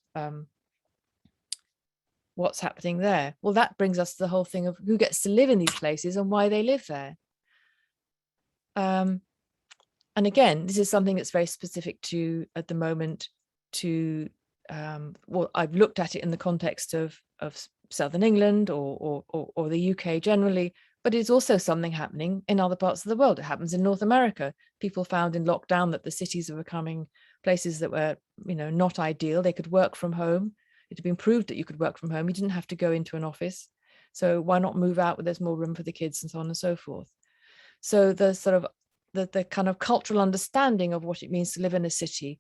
what's happening there? Well, that brings us to the whole thing of who gets to live in these places and why they live there. And again, this is something that's very specific to, at the moment, to, well, I've looked at it in the context of Southern England or the UK generally, but it's also something happening in other parts of the world. It happens in North America. People found in lockdown that the cities are becoming places that were, not ideal. They could work from home. It had been proved that you could work from home. You didn't have to go into an office. So why not move out where there's more room for the kids and so on and so forth. So the sort of the kind of cultural understanding of what it means to live in a city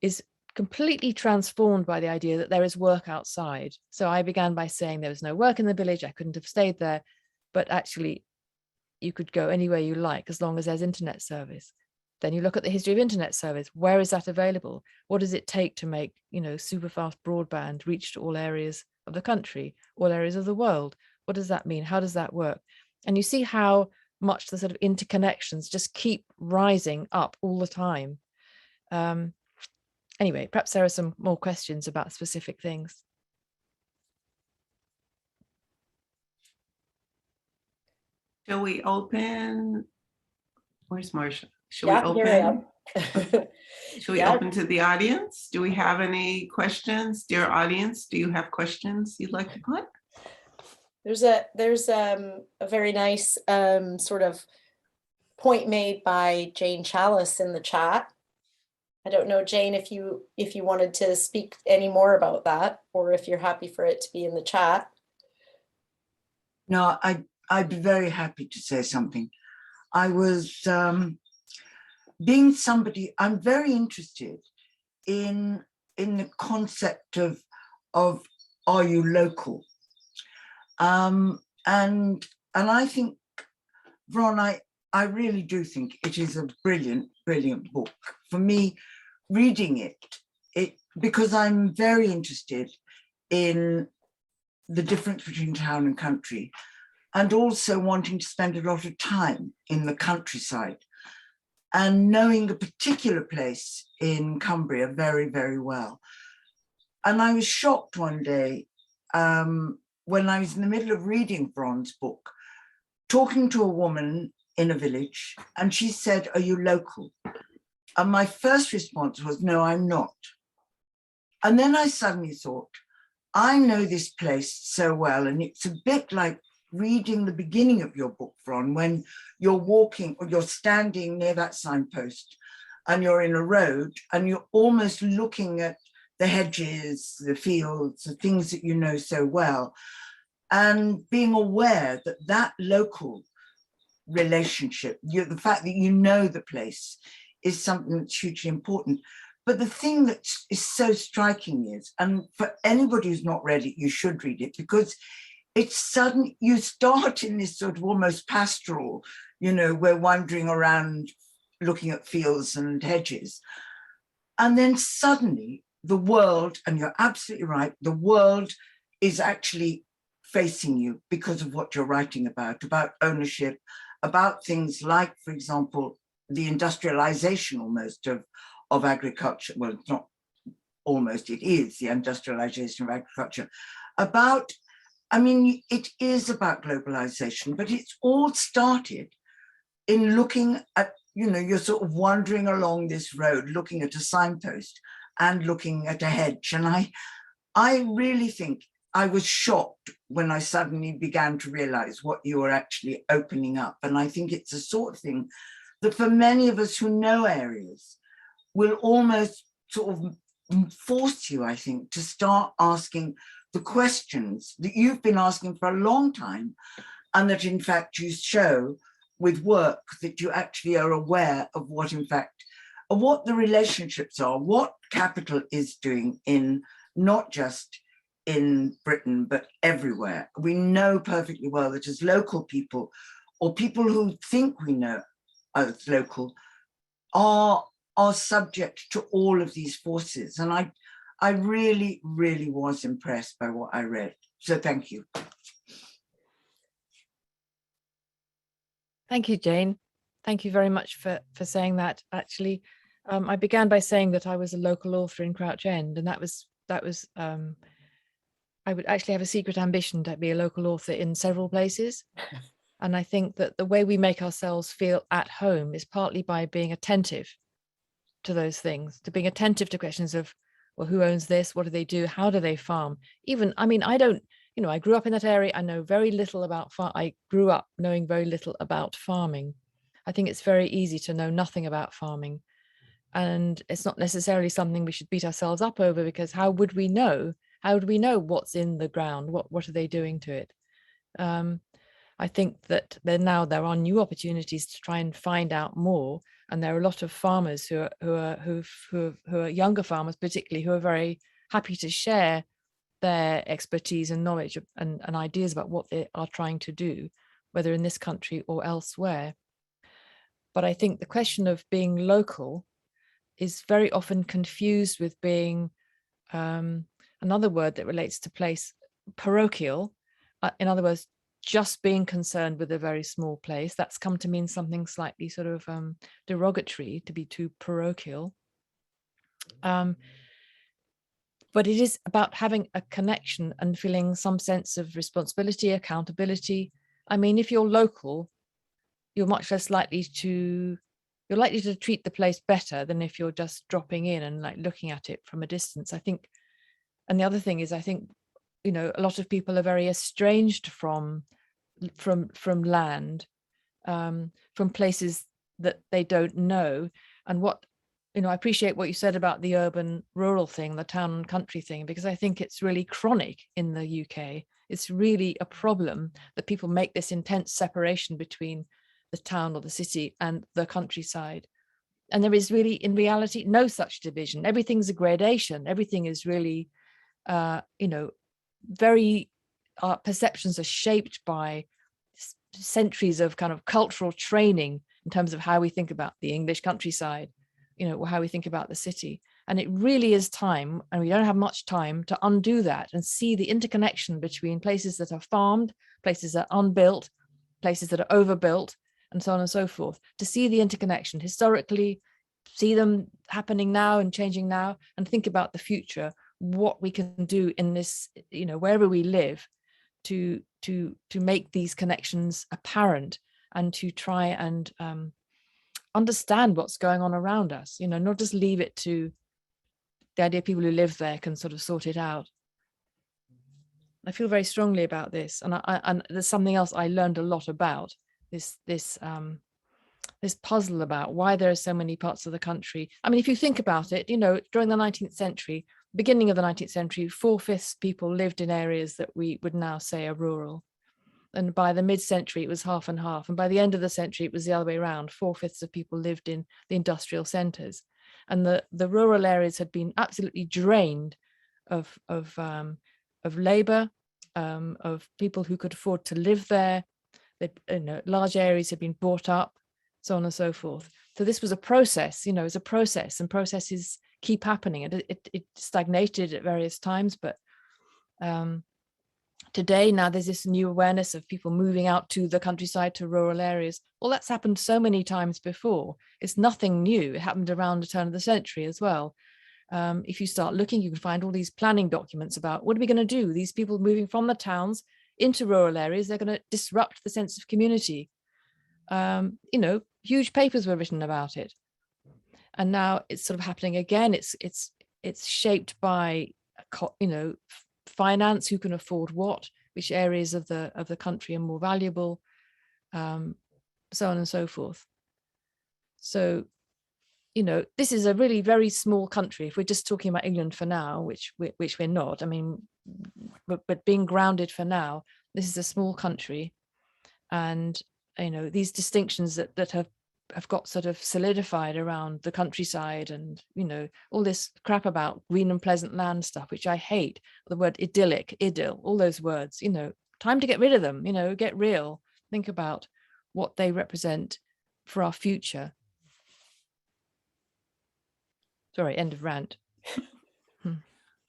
is completely transformed by the idea that there is work outside. So I began by saying there was no work in the village. I couldn't have stayed there, but actually you could go anywhere you like as long as there's internet service. Then you look at the history of internet service. Where is that available? What does it take to make, super fast broadband reach to all areas of the country, all areas of the world? What does that mean? How does that work? And you see how much the sort of interconnections just keep rising up all the time. Anyway, perhaps there are some more questions about specific things. Shall we open? Where's Marcia? Shall Yeah, we here I open? am. Shall we Yeah. open to the audience? Do we have any questions? Dear audience, do you have questions you'd like to put? There's a very nice sort of point made by Jane Chalice in the chat. I don't know, Jane, if you wanted to speak any more about that, or if you're happy for it to be in the chat. No, I'd be very happy to say something. I was being somebody, I'm very interested in the concept of are you local? And I think, Vron, I really do think it is a brilliant, brilliant book. For me, reading it because I'm very interested in the difference between town and country, and also wanting to spend a lot of time in the countryside and knowing a particular place in Cumbria very, very well. And I was shocked one day when I was in the middle of reading Vron's book, talking to a woman in a village, and she said, "Are you local?" And my first response was, "No, I'm not." And then I suddenly thought, I know this place so well, and it's a bit like reading the beginning of your book, Vron, when you're walking or you're standing near that signpost and you're in a road and you're almost looking at the hedges, the fields, the things that you know so well. and being aware that that local relationship, the fact that you know the place, is something that's hugely important. But the thing that is so striking is, and for anybody who's not read it, you should read it, because it's sudden, you start in this sort of almost pastoral, we're wandering around looking at fields and hedges. And then suddenly the world, and you're absolutely right, the world is actually facing you because of what you're writing about ownership, about things like, for example, the industrialization almost of agriculture. Well, it's not almost, it is the industrialization of agriculture. It is about globalization, but it's all started in looking at, you're sort of wandering along this road, looking at a signpost and looking at a hedge. And I really think I was shocked when I suddenly began to realize what you were actually opening up. And I think it's the sort of thing that for many of us who know areas will almost sort of force you, I think, to start asking the questions that you've been asking for a long time, and that in fact you show with work that you actually are aware of what the relationships are, what capital is doing in not just in Britain, but everywhere. We know perfectly well that as local people, or people who think we know as local, are subject to all of these forces. And I really, really was impressed by what I read. So thank you. Thank you, Jane. Thank you very much for saying that. Actually, I began by saying that I was a local author in Crouch End, and that was I would actually have a secret ambition to be a local author in several places. And I think that the way we make ourselves feel at home is partly by being attentive to those things, to being attentive to questions of, well, who owns this? What do they do? How do they farm? I grew up in that area. I know very little about I grew up knowing very little about farming. I think it's very easy to know nothing about farming. And it's not necessarily something we should beat ourselves up over, because how would we know? How would we know what's in the ground? What are they doing to it? I think that there are new opportunities to try and find out more. And there are a lot of farmers who are younger farmers, particularly, who are very happy to share their expertise and knowledge and ideas about what they are trying to do, whether in this country or elsewhere. But I think the question of being local is very often confused with being another word that relates to place, parochial. In other words, just being concerned with a very small place. That's come to mean something slightly sort of derogatory, to be too parochial. But it is about having a connection and feeling some sense of responsibility, accountability. I mean, if you're local, you're much less likely to treat the place better than if you're just dropping in and like looking at it from a distance, I think. And the other thing is, I think, a lot of people are very estranged from land, from places that they don't know. And I appreciate what you said about the urban rural thing, the town and country thing, because I think it's really chronic in the UK. It's really a problem that people make this intense separation between the town or the city and the countryside. And there is really, in reality, no such division. Everything's a gradation. Everything is really, very, perceptions are shaped by centuries of kind of cultural training in terms of how we think about the English countryside, or how we think about the city. And it really is time, and we don't have much time, to undo that and see the interconnection between places that are farmed, places that are unbuilt, places that are overbuilt, and so on and so forth, to see the interconnection historically, see them happening now and changing now, and think about the future, what we can do in this, wherever we live, to make these connections apparent, and to try and understand what's going on around us, not just leave it to the idea people who live there can sort of sort it out. I feel very strongly about this, and there's something else I learned a lot about, this puzzle about why there are so many parts of the country. I mean, if you think about it, during the 19th century, beginning of the 19th century, 4/5 people lived in areas that we would now say are rural. And by the mid-century, it was half and half. And by the end of the century, it was the other way around. 4/5 of people lived in the industrial centres. And the rural areas had been absolutely drained of labour, of people who could afford to live there. Large areas had been bought up, so on and so forth. So this was a process, it's a process, and processes keep happening. And it stagnated at various times, but today now there's this new awareness of people moving out to the countryside, to rural areas. Well, that's happened so many times before. It's nothing new. It happened around the turn of the century as well. If you start looking, you can find all these planning documents about what are we going to do? These people moving from the towns into rural areas, they're going to disrupt the sense of community. Huge papers were written about it. And now it's sort of happening again. It's shaped by, finance, who can afford what, which areas of the country are more valuable, so on and so forth. So, this is a really very small country. If we're just talking about England for now, which we're not, but being grounded for now, this is a small country. And, these distinctions that have got sort of solidified around the countryside and, all this crap about green and pleasant land stuff, which I hate, the word idyllic, idyll, all those words, time to get rid of them, get real, think about what they represent for our future. Sorry, end of rant.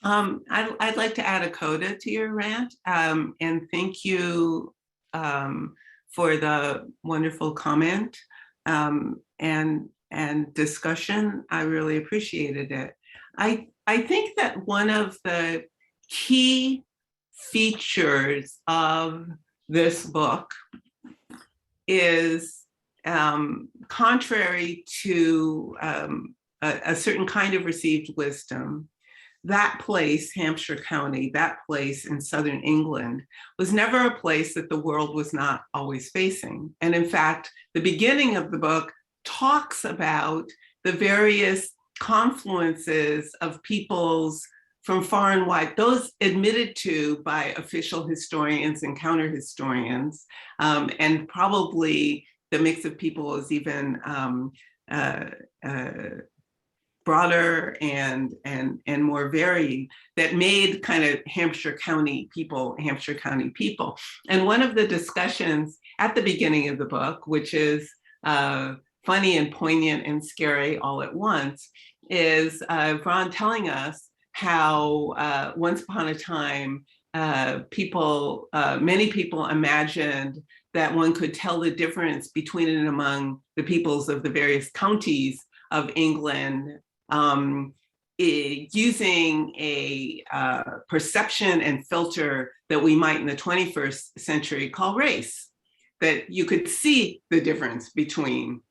I'd like to add a coda to your rant, and thank you for the wonderful comment and discussion. I really appreciated it. I think that one of the key features of this book is, contrary to a certain kind of received wisdom, that place, Hampshire County, that place in southern England, was never a place that the world was not always facing. And in fact, the beginning of the book talks about the various confluences of peoples from far and wide, those admitted to by official historians and counter-historians, and probably the mix of people is even broader and more varied, that made kind of Hampshire County people. And one of the discussions at the beginning of the book, which is funny and poignant and scary all at once, is Vron telling us how once upon a time, many people imagined that one could tell the difference between and among the peoples of the various counties of England using a perception and filter that we might in the 21st century call race, that you could see the difference between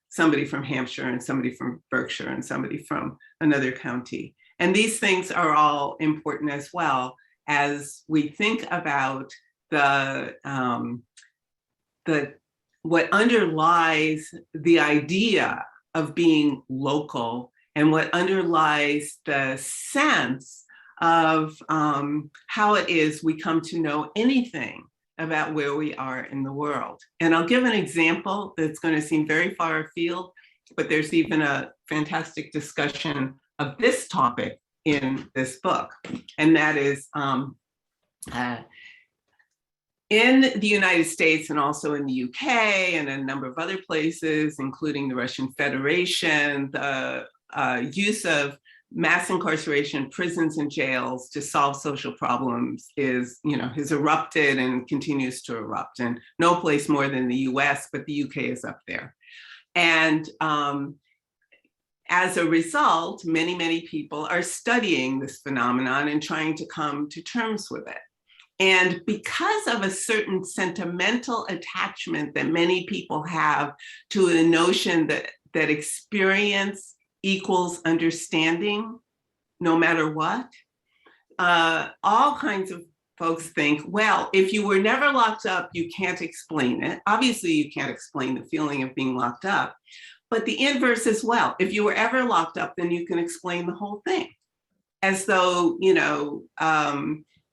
somebody from Hampshire and somebody from Berkshire and somebody from another county. And these things are all important as well as we think about what underlies the idea of being local and what underlies the sense of how it is we come to know anything about where we are in the world. And I'll give an example that's going to seem very far afield, but there's even a fantastic discussion of this topic in this book. And that is in the United States and also in the UK and a number of other places, including the Russian Federation, the use of mass incarceration, prisons and jails to solve social problems has erupted and continues to erupt, and no place more than the US, but the UK is up there. And as a result, many, many people are studying this phenomenon and trying to come to terms with it. And because of a certain sentimental attachment that many people have to the notion that experience equals understanding, no matter what, all kinds of folks think, well, if you were never locked up, you can't explain it. Obviously, you can't explain the feeling of being locked up, but the inverse as well. If you were ever locked up, then you can explain the whole thing. as though,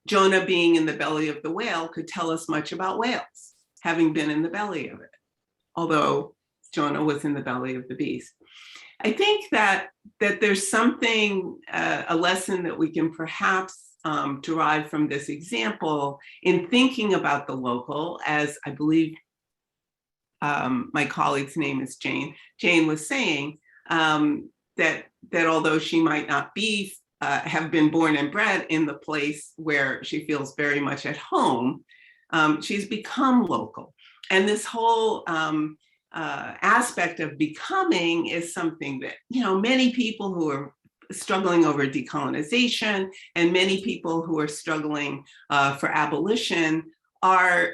Jonah being in the belly of the whale could tell us much about whales, having been in the belly of it, although Jonah was in the belly of the beast. I think that there's something, a lesson that we can perhaps derive from this example in thinking about the local, as I believe my colleague's name is Jane. Jane was saying that although she might not be have been born and bred in the place where she feels very much at home, she's become local. And this whole aspect of becoming is something that, many people who are struggling over decolonization and many people who are struggling for abolition are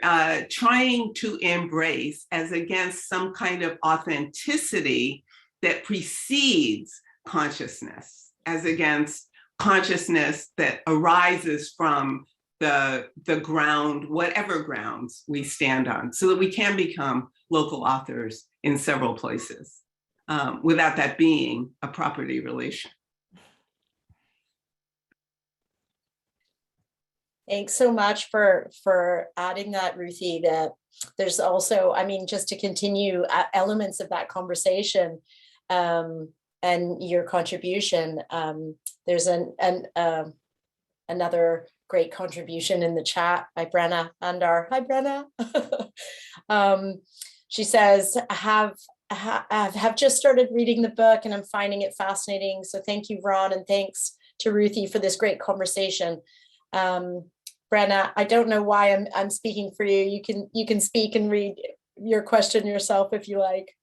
trying to embrace, as against some kind of authenticity that precedes consciousness, as against consciousness that arises from the ground, whatever grounds we stand on, so that we can become local authors in several places without that being a property relation. Thanks so much for adding that, Ruthie. That there's also, just to continue elements of that conversation and your contribution. There's another great contribution in the chat by Brenna Andar. Hi, Brenna. She says, I have just started reading the book and I'm finding it fascinating. So thank you, Vron, and thanks to Ruthie for this great conversation. Brenna, I don't know why I'm speaking for you. You can speak and read your question yourself if you like.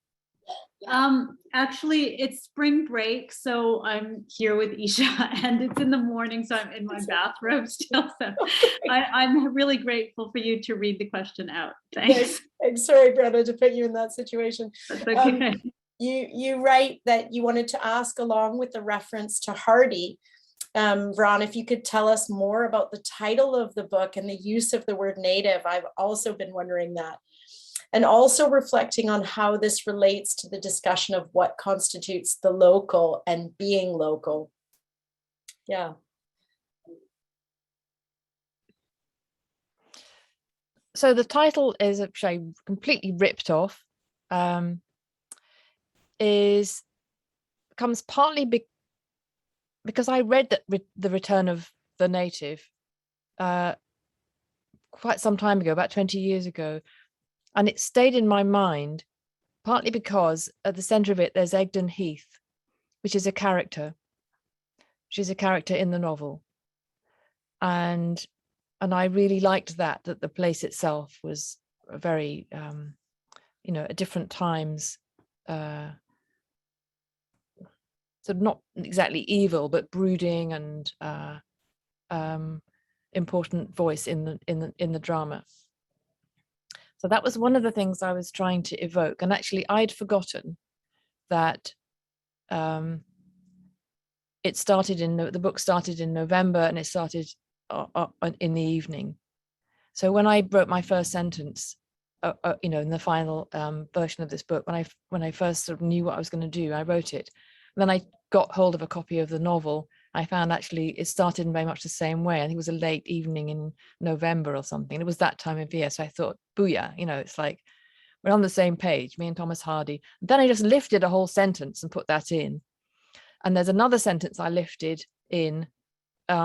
Actually, it's spring break, so I'm here with Isha, and it's in the morning, so I'm in my bathrobe still. So I'm really grateful for you to read the question out. Thanks. I'm sorry, Brenna, to put you in that situation. That's okay. You write that you wanted to ask, along with the reference to Hardy, Vron, if you could tell us more about the title of the book and the use of the word native. I've also been wondering that. And also reflecting on how this relates to the discussion of what constitutes the local and being local. Yeah. So the title is actually completely ripped off. Comes partly because I read that The Return of the Native quite some time ago, about 20 years ago. And it stayed in my mind, partly because at the center of it, there's Egdon Heath, which is a character. She's a character in the novel. And I really liked that the place itself was very, at different times, sort of not exactly evil, but brooding and important voice in the drama. So that was one of the things I was trying to evoke. And actually, I'd forgotten that the book started in November and it started in the evening. So when I wrote my first sentence, in the final version of this book, when I first sort of knew what I was going to do, I wrote it. And then I got hold of a copy of the novel. I found actually it started in very much the same way. I think it was a late evening in November or something. It was that time of year. So I thought, booyah, it's like we're on the same page, me and Thomas Hardy. Then I just lifted a whole sentence and put that in. And there's another sentence I lifted in,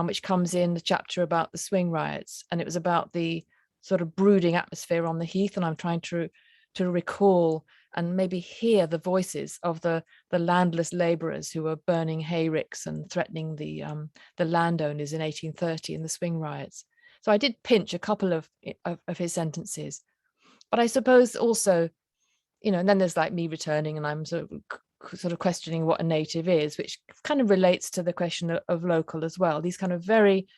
which comes in the chapter about the swing riots. And it was about the sort of brooding atmosphere on the heath. And I'm trying to recall and maybe hear the voices of the landless laborers who were burning hayricks and threatening the landowners in 1830 in the swing riots. So I did pinch a couple of his sentences, but I suppose also, and then there's like me returning and I'm sort of questioning what a native is, which kind of relates to the question of local as well. These kind of very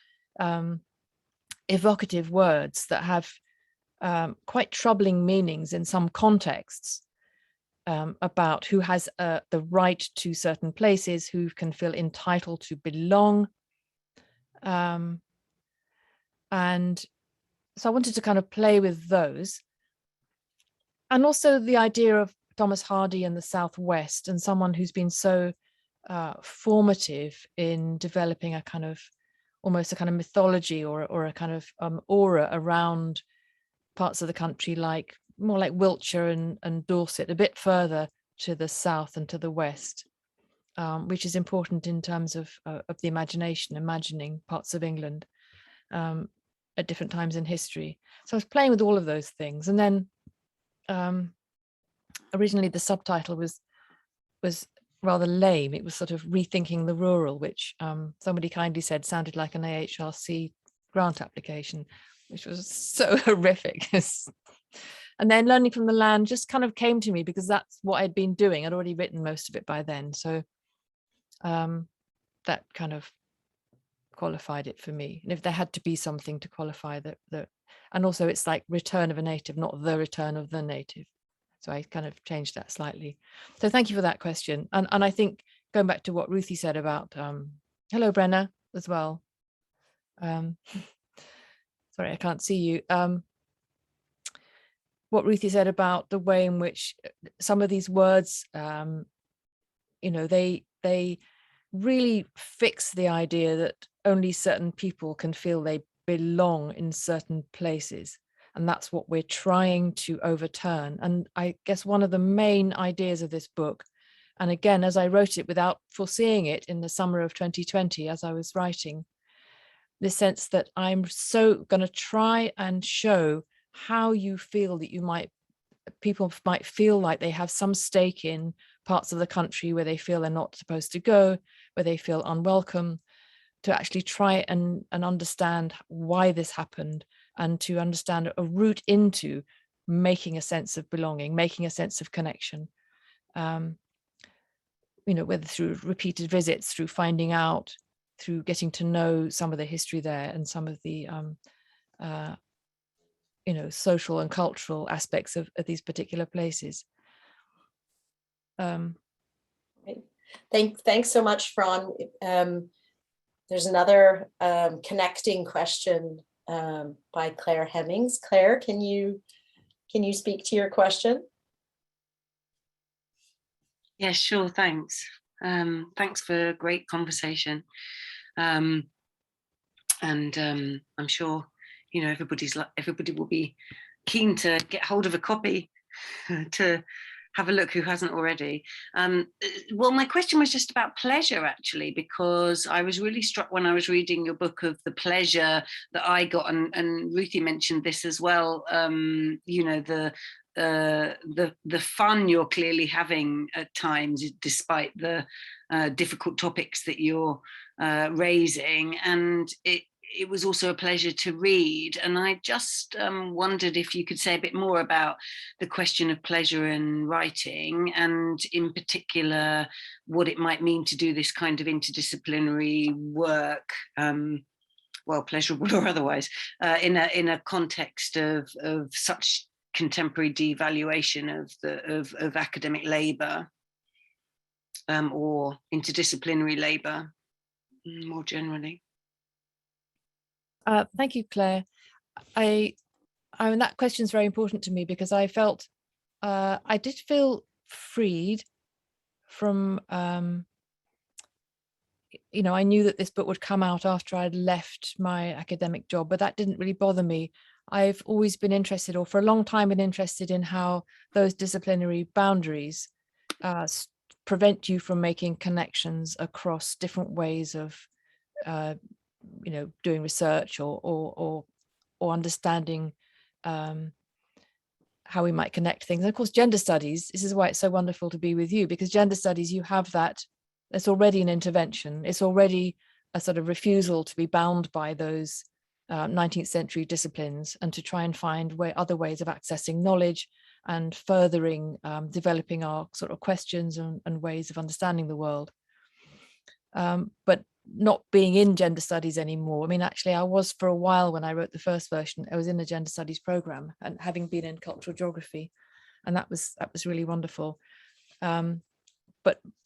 evocative words that have quite troubling meanings in some contexts. About who has the right to certain places, who can feel entitled to belong. And so I wanted to kind of play with those. And also the idea of Thomas Hardy and the Southwest, and someone who's been so formative in developing a kind of almost a kind of mythology or a kind of aura around parts of the country, like more like Wiltshire and Dorset, a bit further to the south and to the west, which is important in terms of the imagination, imagining parts of England at different times in history. So I was playing with all of those things, and then originally the subtitle was rather lame. It was sort of rethinking the rural, which somebody kindly said sounded like an AHRC grant application, which was so horrific. And then learning from the land just kind of came to me because that's what I'd been doing. I'd already written most of it by then. So that kind of qualified it for me. And if there had to be something to qualify that, and also it's like return of a native, not the return of the native. So I kind of changed that slightly. So thank you for that question. And I think going back to what Ruthie said about, hello, Brenna, as well. Sorry, I can't see you. What Ruthie said about the way in which some of these words, you know, they really fix the idea that only certain people can feel they belong in certain places. And that's what we're trying to overturn. And I guess one of the main ideas of this book, and again, as I wrote it without foreseeing it in the summer of 2020, as I was writing, the sense that I'm so going to try and show how you feel that people might feel like they have some stake in parts of the country where they feel they're not supposed to go, where they feel unwelcome, to actually try and understand why this happened, and to understand a route into making a sense of belonging, making a sense of connection, you know, whether through repeated visits, through finding out, through getting to know some of the history there and some of the, you know, social and cultural aspects of these particular places. Thanks so much, Vron. There's another connecting question by Claire Hemmings. Claire, can you speak to your question? Yeah, sure, thanks. Thanks for a great conversation. And I'm sure, you know, everybody will be keen to get hold of a copy to have a look who hasn't already. Well, my question was just about pleasure, actually, because I was really struck when I was reading your book of the pleasure that I got, and Ruthie mentioned this as well, you know, the fun you're clearly having at times, despite the difficult topics that you're raising. And it was also a pleasure to read. And I just wondered if you could say a bit more about the question of pleasure in writing, and in particular, what it might mean to do this kind of interdisciplinary work, well, pleasurable or otherwise, in a context of such contemporary devaluation of academic labor, or interdisciplinary labor more generally. Thank you, Claire. I mean, that question is very important to me because I felt, I did feel freed from, you know, I knew that this book would come out after I'd left my academic job, but that didn't really bother me. I've always been interested, or for a long time been interested in how those disciplinary boundaries prevent you from making connections across different ways of you know, doing research or understanding how we might connect things. And of course, gender studies, this is why it's so wonderful to be with you, because gender studies, you have that, it's already an intervention. It's already a sort of refusal to be bound by those 19th century disciplines, and to try and find other ways of accessing knowledge and furthering, developing our sort of questions and ways of understanding the world. But not being in gender studies anymore. I mean, actually, I was for a while when I wrote the first version. I was in the gender studies program, and having been in cultural geography, and that was really wonderful.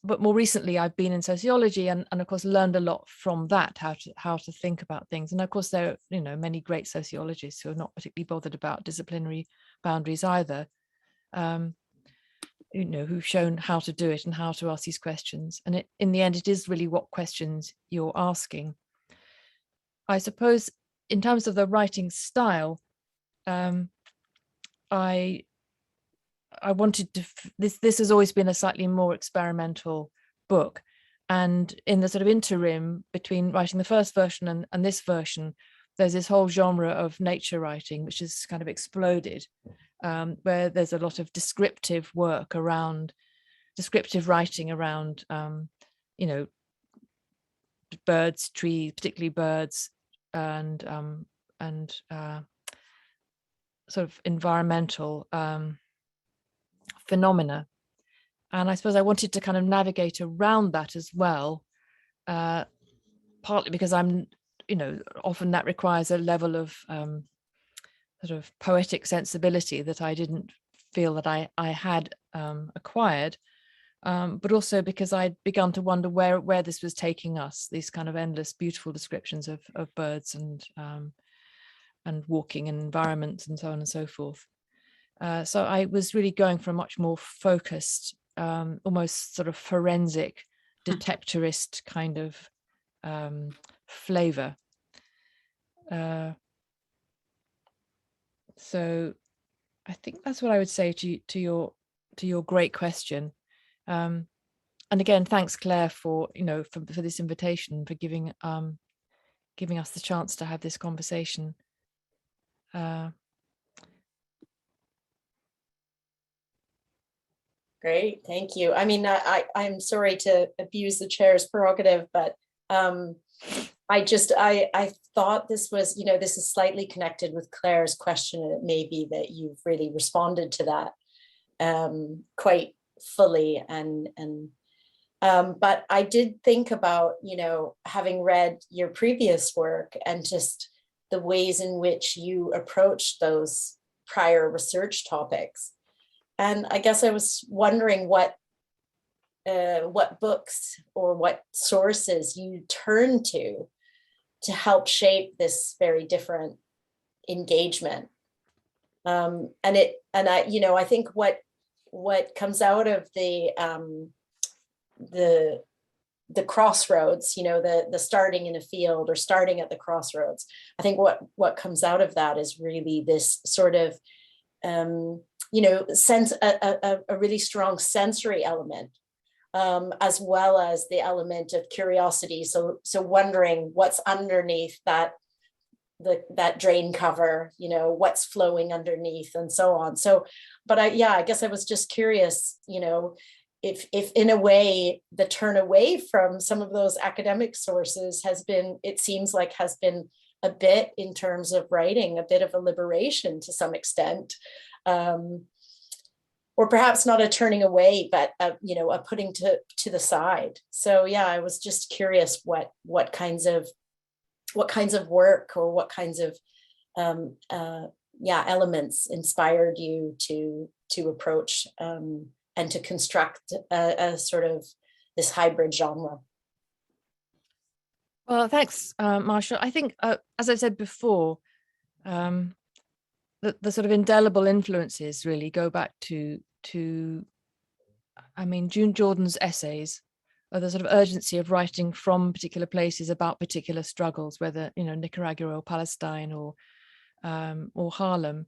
But more recently, I've been in sociology, and of course learned a lot from that, how to think about things. And of course, there are, you know, many great sociologists who are not particularly bothered about disciplinary boundaries either. who've shown how to do it and how to ask these questions. And in the end, it is really what questions you're asking. I suppose in terms of the writing style, I wanted to, this has always been a slightly more experimental book. And in the sort of interim between writing the first version and this version, there's this whole genre of nature writing, which has kind of exploded, where there's a lot of descriptive work around, descriptive writing around, birds, trees, particularly birds, and sort of environmental phenomena. And I suppose I wanted to kind of navigate around that as well, partly because I'm, often that requires a level of sort of poetic sensibility that I didn't feel that I had acquired, but also because I'd begun to wonder where this was taking us, these kind of endless, beautiful descriptions of birds and walking and environments and so on and so forth. So I was really going for a much more focused, almost sort of forensic, detectorist kind of flavor. So I think that's what I would say to your great question. And again, thanks, Claire, for for this invitation, for giving us the chance to have this conversation. Great, thank you. I mean, I'm sorry to abuse the chair's prerogative, but I thought this was, this is slightly connected with Claire's question, and it may be that you've really responded to that quite fully. But I did think about, having read your previous work and just the ways in which you approached those prior research topics. And I guess I was wondering what books or what sources you turn to help shape this very different engagement. I think what comes out of the crossroads, the starting in a field or starting at the crossroads, I think what comes out of that is really this sort of sense, a really strong sensory element, as well as the element of curiosity. So wondering what's underneath that drain cover, what's flowing underneath and so on. So, but I guess I was just curious, if in a way the turn away from some of those academic sources seems like has been a bit, in terms of writing, a bit of a liberation to some extent. Or perhaps not a turning away, but a putting to the side. So yeah, I was just curious what kinds of work or what kinds of elements inspired you to approach and to construct a sort of this hybrid genre. Well, thanks, Marsha. I think, as I said before, the sort of indelible influences really go back to June Jordan's essays, or the sort of urgency of writing from particular places about particular struggles, whether Nicaragua or Palestine or Harlem.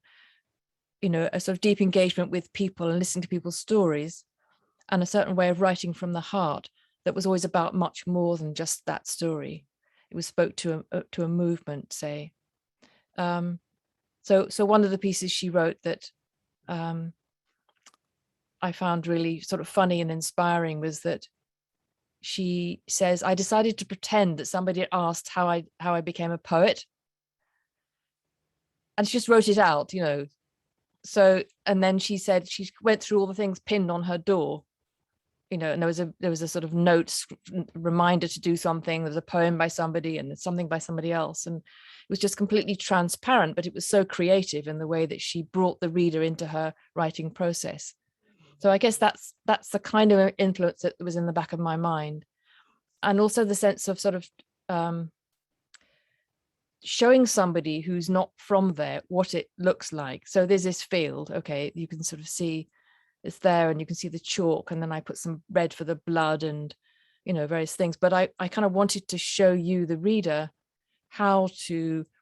A sort of deep engagement with people and listening to people's stories, and a certain way of writing from the heart that was always about much more than just that story. It was spoke to a movement, say. So one of the pieces she wrote that I found really sort of funny and inspiring was that she says, I decided to pretend that somebody had asked how I became a poet. And she just wrote it out, So, and then she said she went through all the things pinned on her door, and there was a sort of note reminder to do something. There's a poem by somebody and something by somebody else. And it was just completely transparent, but it was so creative in the way that she brought the reader into her writing process. So I guess that's the kind of influence that was in the back of my mind. And also the sense of sort of showing somebody who's not from there what it looks like. So there's this field, okay, you can sort of see it's there and you can see the chalk, and then I put some red for the blood and, you know, various things. But I kind of wanted to show you, the reader,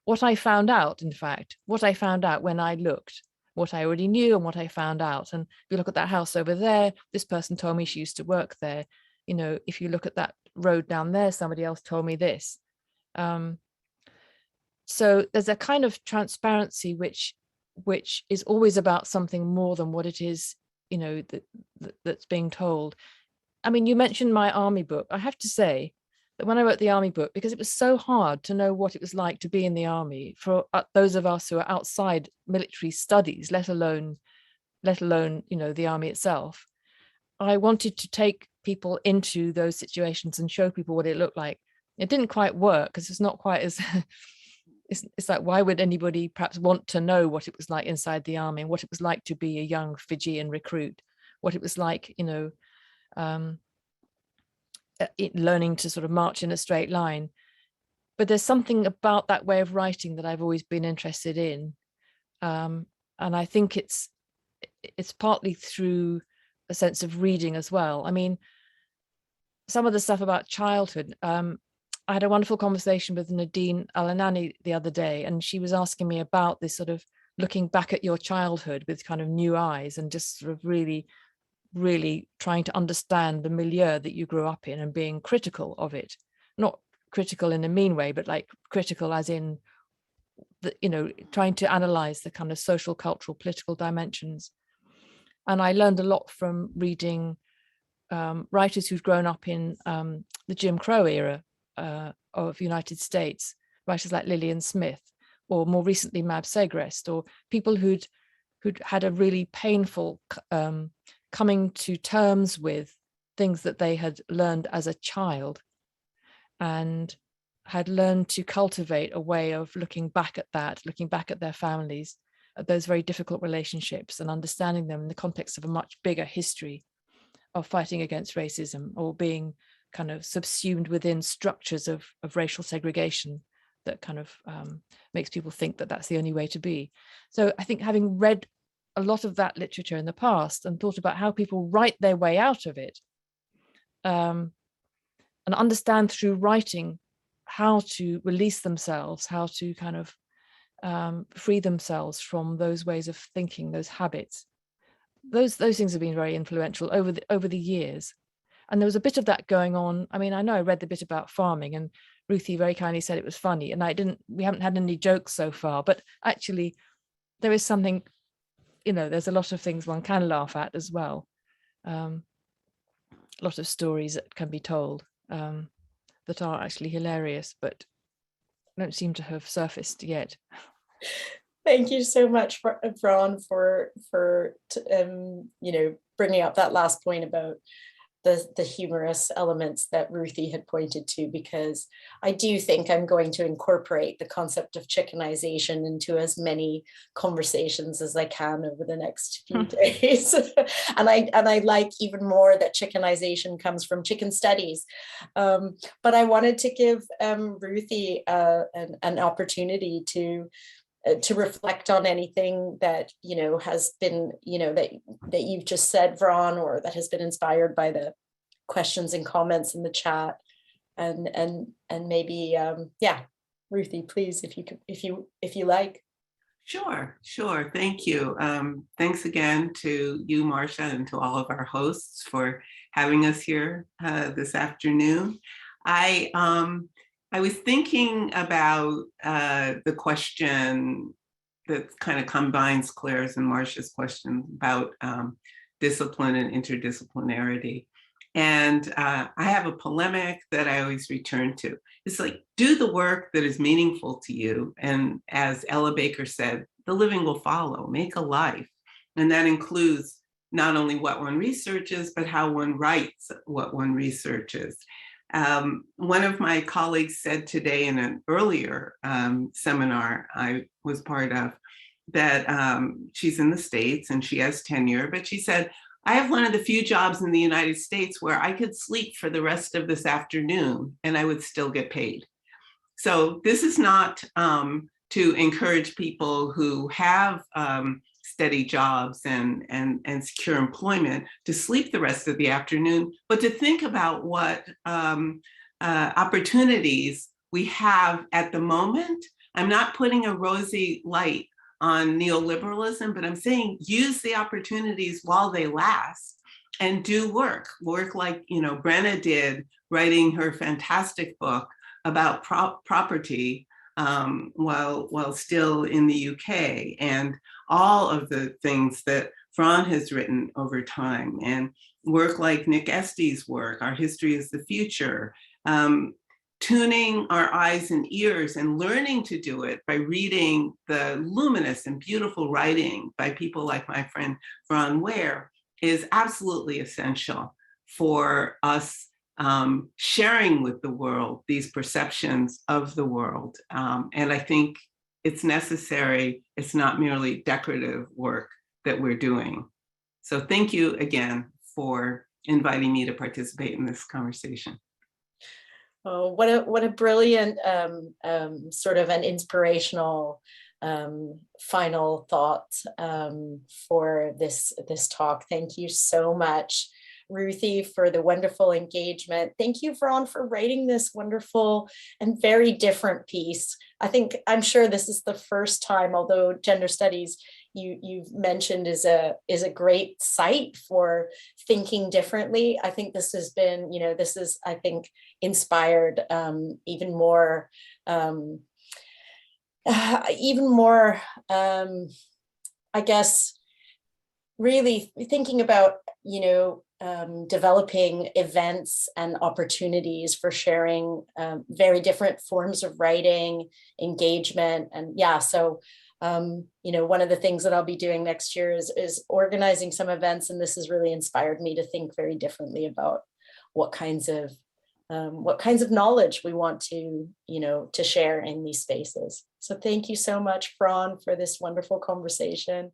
what I found out, in fact, what I found out when I looked, what I already knew and what I found out. And if you look at that house over there, this person told me she used to work there. You know, if you look at that road down there, somebody else told me this. So there's a kind of transparency which is always about something more than what it is, you know, that's being told. I mean, you mentioned my army book. I have to say that when I wrote the army book, because it was so hard to know what it was like to be in the army for those of us who are outside military studies, let alone, you know, the army itself, I wanted to take people into those situations and show people what it looked like. It didn't quite work because it's not quite as it's like, why would anybody perhaps want to know what it was like inside the army and what it was like to be a young Fijian recruit, what it was like, you know, learning to sort of march in a straight line. But there's something about that way of writing that I've always been interested in. And I think it's partly through a sense of reading as well. I mean, some of the stuff about childhood, I had a wonderful conversation with Nadine Alanani the other day, and she was asking me about this sort of looking back at your childhood with kind of new eyes and just sort of really, really trying to understand the milieu that you grew up in and being critical of it. Not critical in a mean way, but like critical as in, you know, trying to analyze the kind of social, cultural, political dimensions. And I learned a lot from reading writers who'd grown up in the Jim Crow era of United States, writers like Lillian Smith, or more recently Mab Segrest, or people who'd had a really painful coming to terms with things that they had learned as a child and had learned to cultivate a way of looking back at that, looking back at their families, at those very difficult relationships and understanding them in the context of a much bigger history of fighting against racism or being kind of subsumed within structures of racial segregation that kind of makes people think that that's the only way to be. So I think having read a lot of that literature in the past and thought about how people write their way out of it and understand through writing how to release themselves, how to kind of free themselves from those ways of thinking, those habits. Those things have been very influential over the years. And there was a bit of that going on. I mean, I know I read the bit about farming, and Ruthie very kindly said it was funny, and we haven't had any jokes so far, but actually there is something, you know, there's a lot of things one can laugh at as well. A lot of stories that can be told that are actually hilarious, but don't seem to have surfaced yet. Thank you so much, Vron, for you know, bringing up that last point about the humorous elements that Ruthie had pointed to, because I do think I'm going to incorporate the concept of chickenization into as many conversations as I can over the next few days. and I like even more that chickenization comes from chicken studies. But I wanted to give Ruthie an opportunity to reflect on anything that, you know, has been, you know, that you've just said, Vron, or that has been inspired by the questions and comments in the chat, and maybe yeah, Ruthie, please, if you like. Sure. Thank you. Thanks again to you, Marcia, and to all of our hosts for having us here this afternoon. I was thinking about the question that kind of combines Claire's and Marcia's question about discipline and interdisciplinarity. And I have a polemic that I always return to. It's like, do the work that is meaningful to you. And as Ella Baker said, the living will follow, make a life. And that includes not only what one researches, but how one writes what one researches. One of my colleagues said today in an earlier seminar I was part of that she's in the States and she has tenure, but she said, I have one of the few jobs in the United States where I could sleep for the rest of this afternoon and I would still get paid. So this is not to encourage people who have steady jobs and secure employment to sleep the rest of the afternoon, but to think about what opportunities we have at the moment. I'm not putting a rosy light on neoliberalism, but I'm saying use the opportunities while they last and do work like, Brenna did, writing her fantastic book about property while still in the UK, and all of the things that Vron has written over time, and work like Nick Estey's work, Our History is the Future, tuning our eyes and ears and learning to do it by reading the luminous and beautiful writing by people like my friend Vron Ware is absolutely essential for us sharing with the world these perceptions of the world. And I think it's necessary. It's not merely decorative work that we're doing. So thank you again for inviting me to participate in this conversation. Oh, what a brilliant sort of an inspirational final thought for this talk. Thank you so much, Ruthie, for the wonderful engagement. Thank you, Vron, for writing this wonderful and very different piece. I'm sure this is the first time, although gender studies you've mentioned is a great site for thinking differently. I think this has been, this is, I think, inspired even more, I guess, really thinking about, developing events and opportunities for sharing very different forms of writing, engagement, and so one of the things that I'll be doing next year is organizing some events, and this has really inspired me to think very differently about what kinds of knowledge we want to share in these spaces. So thank you so much, Vron, for this wonderful conversation.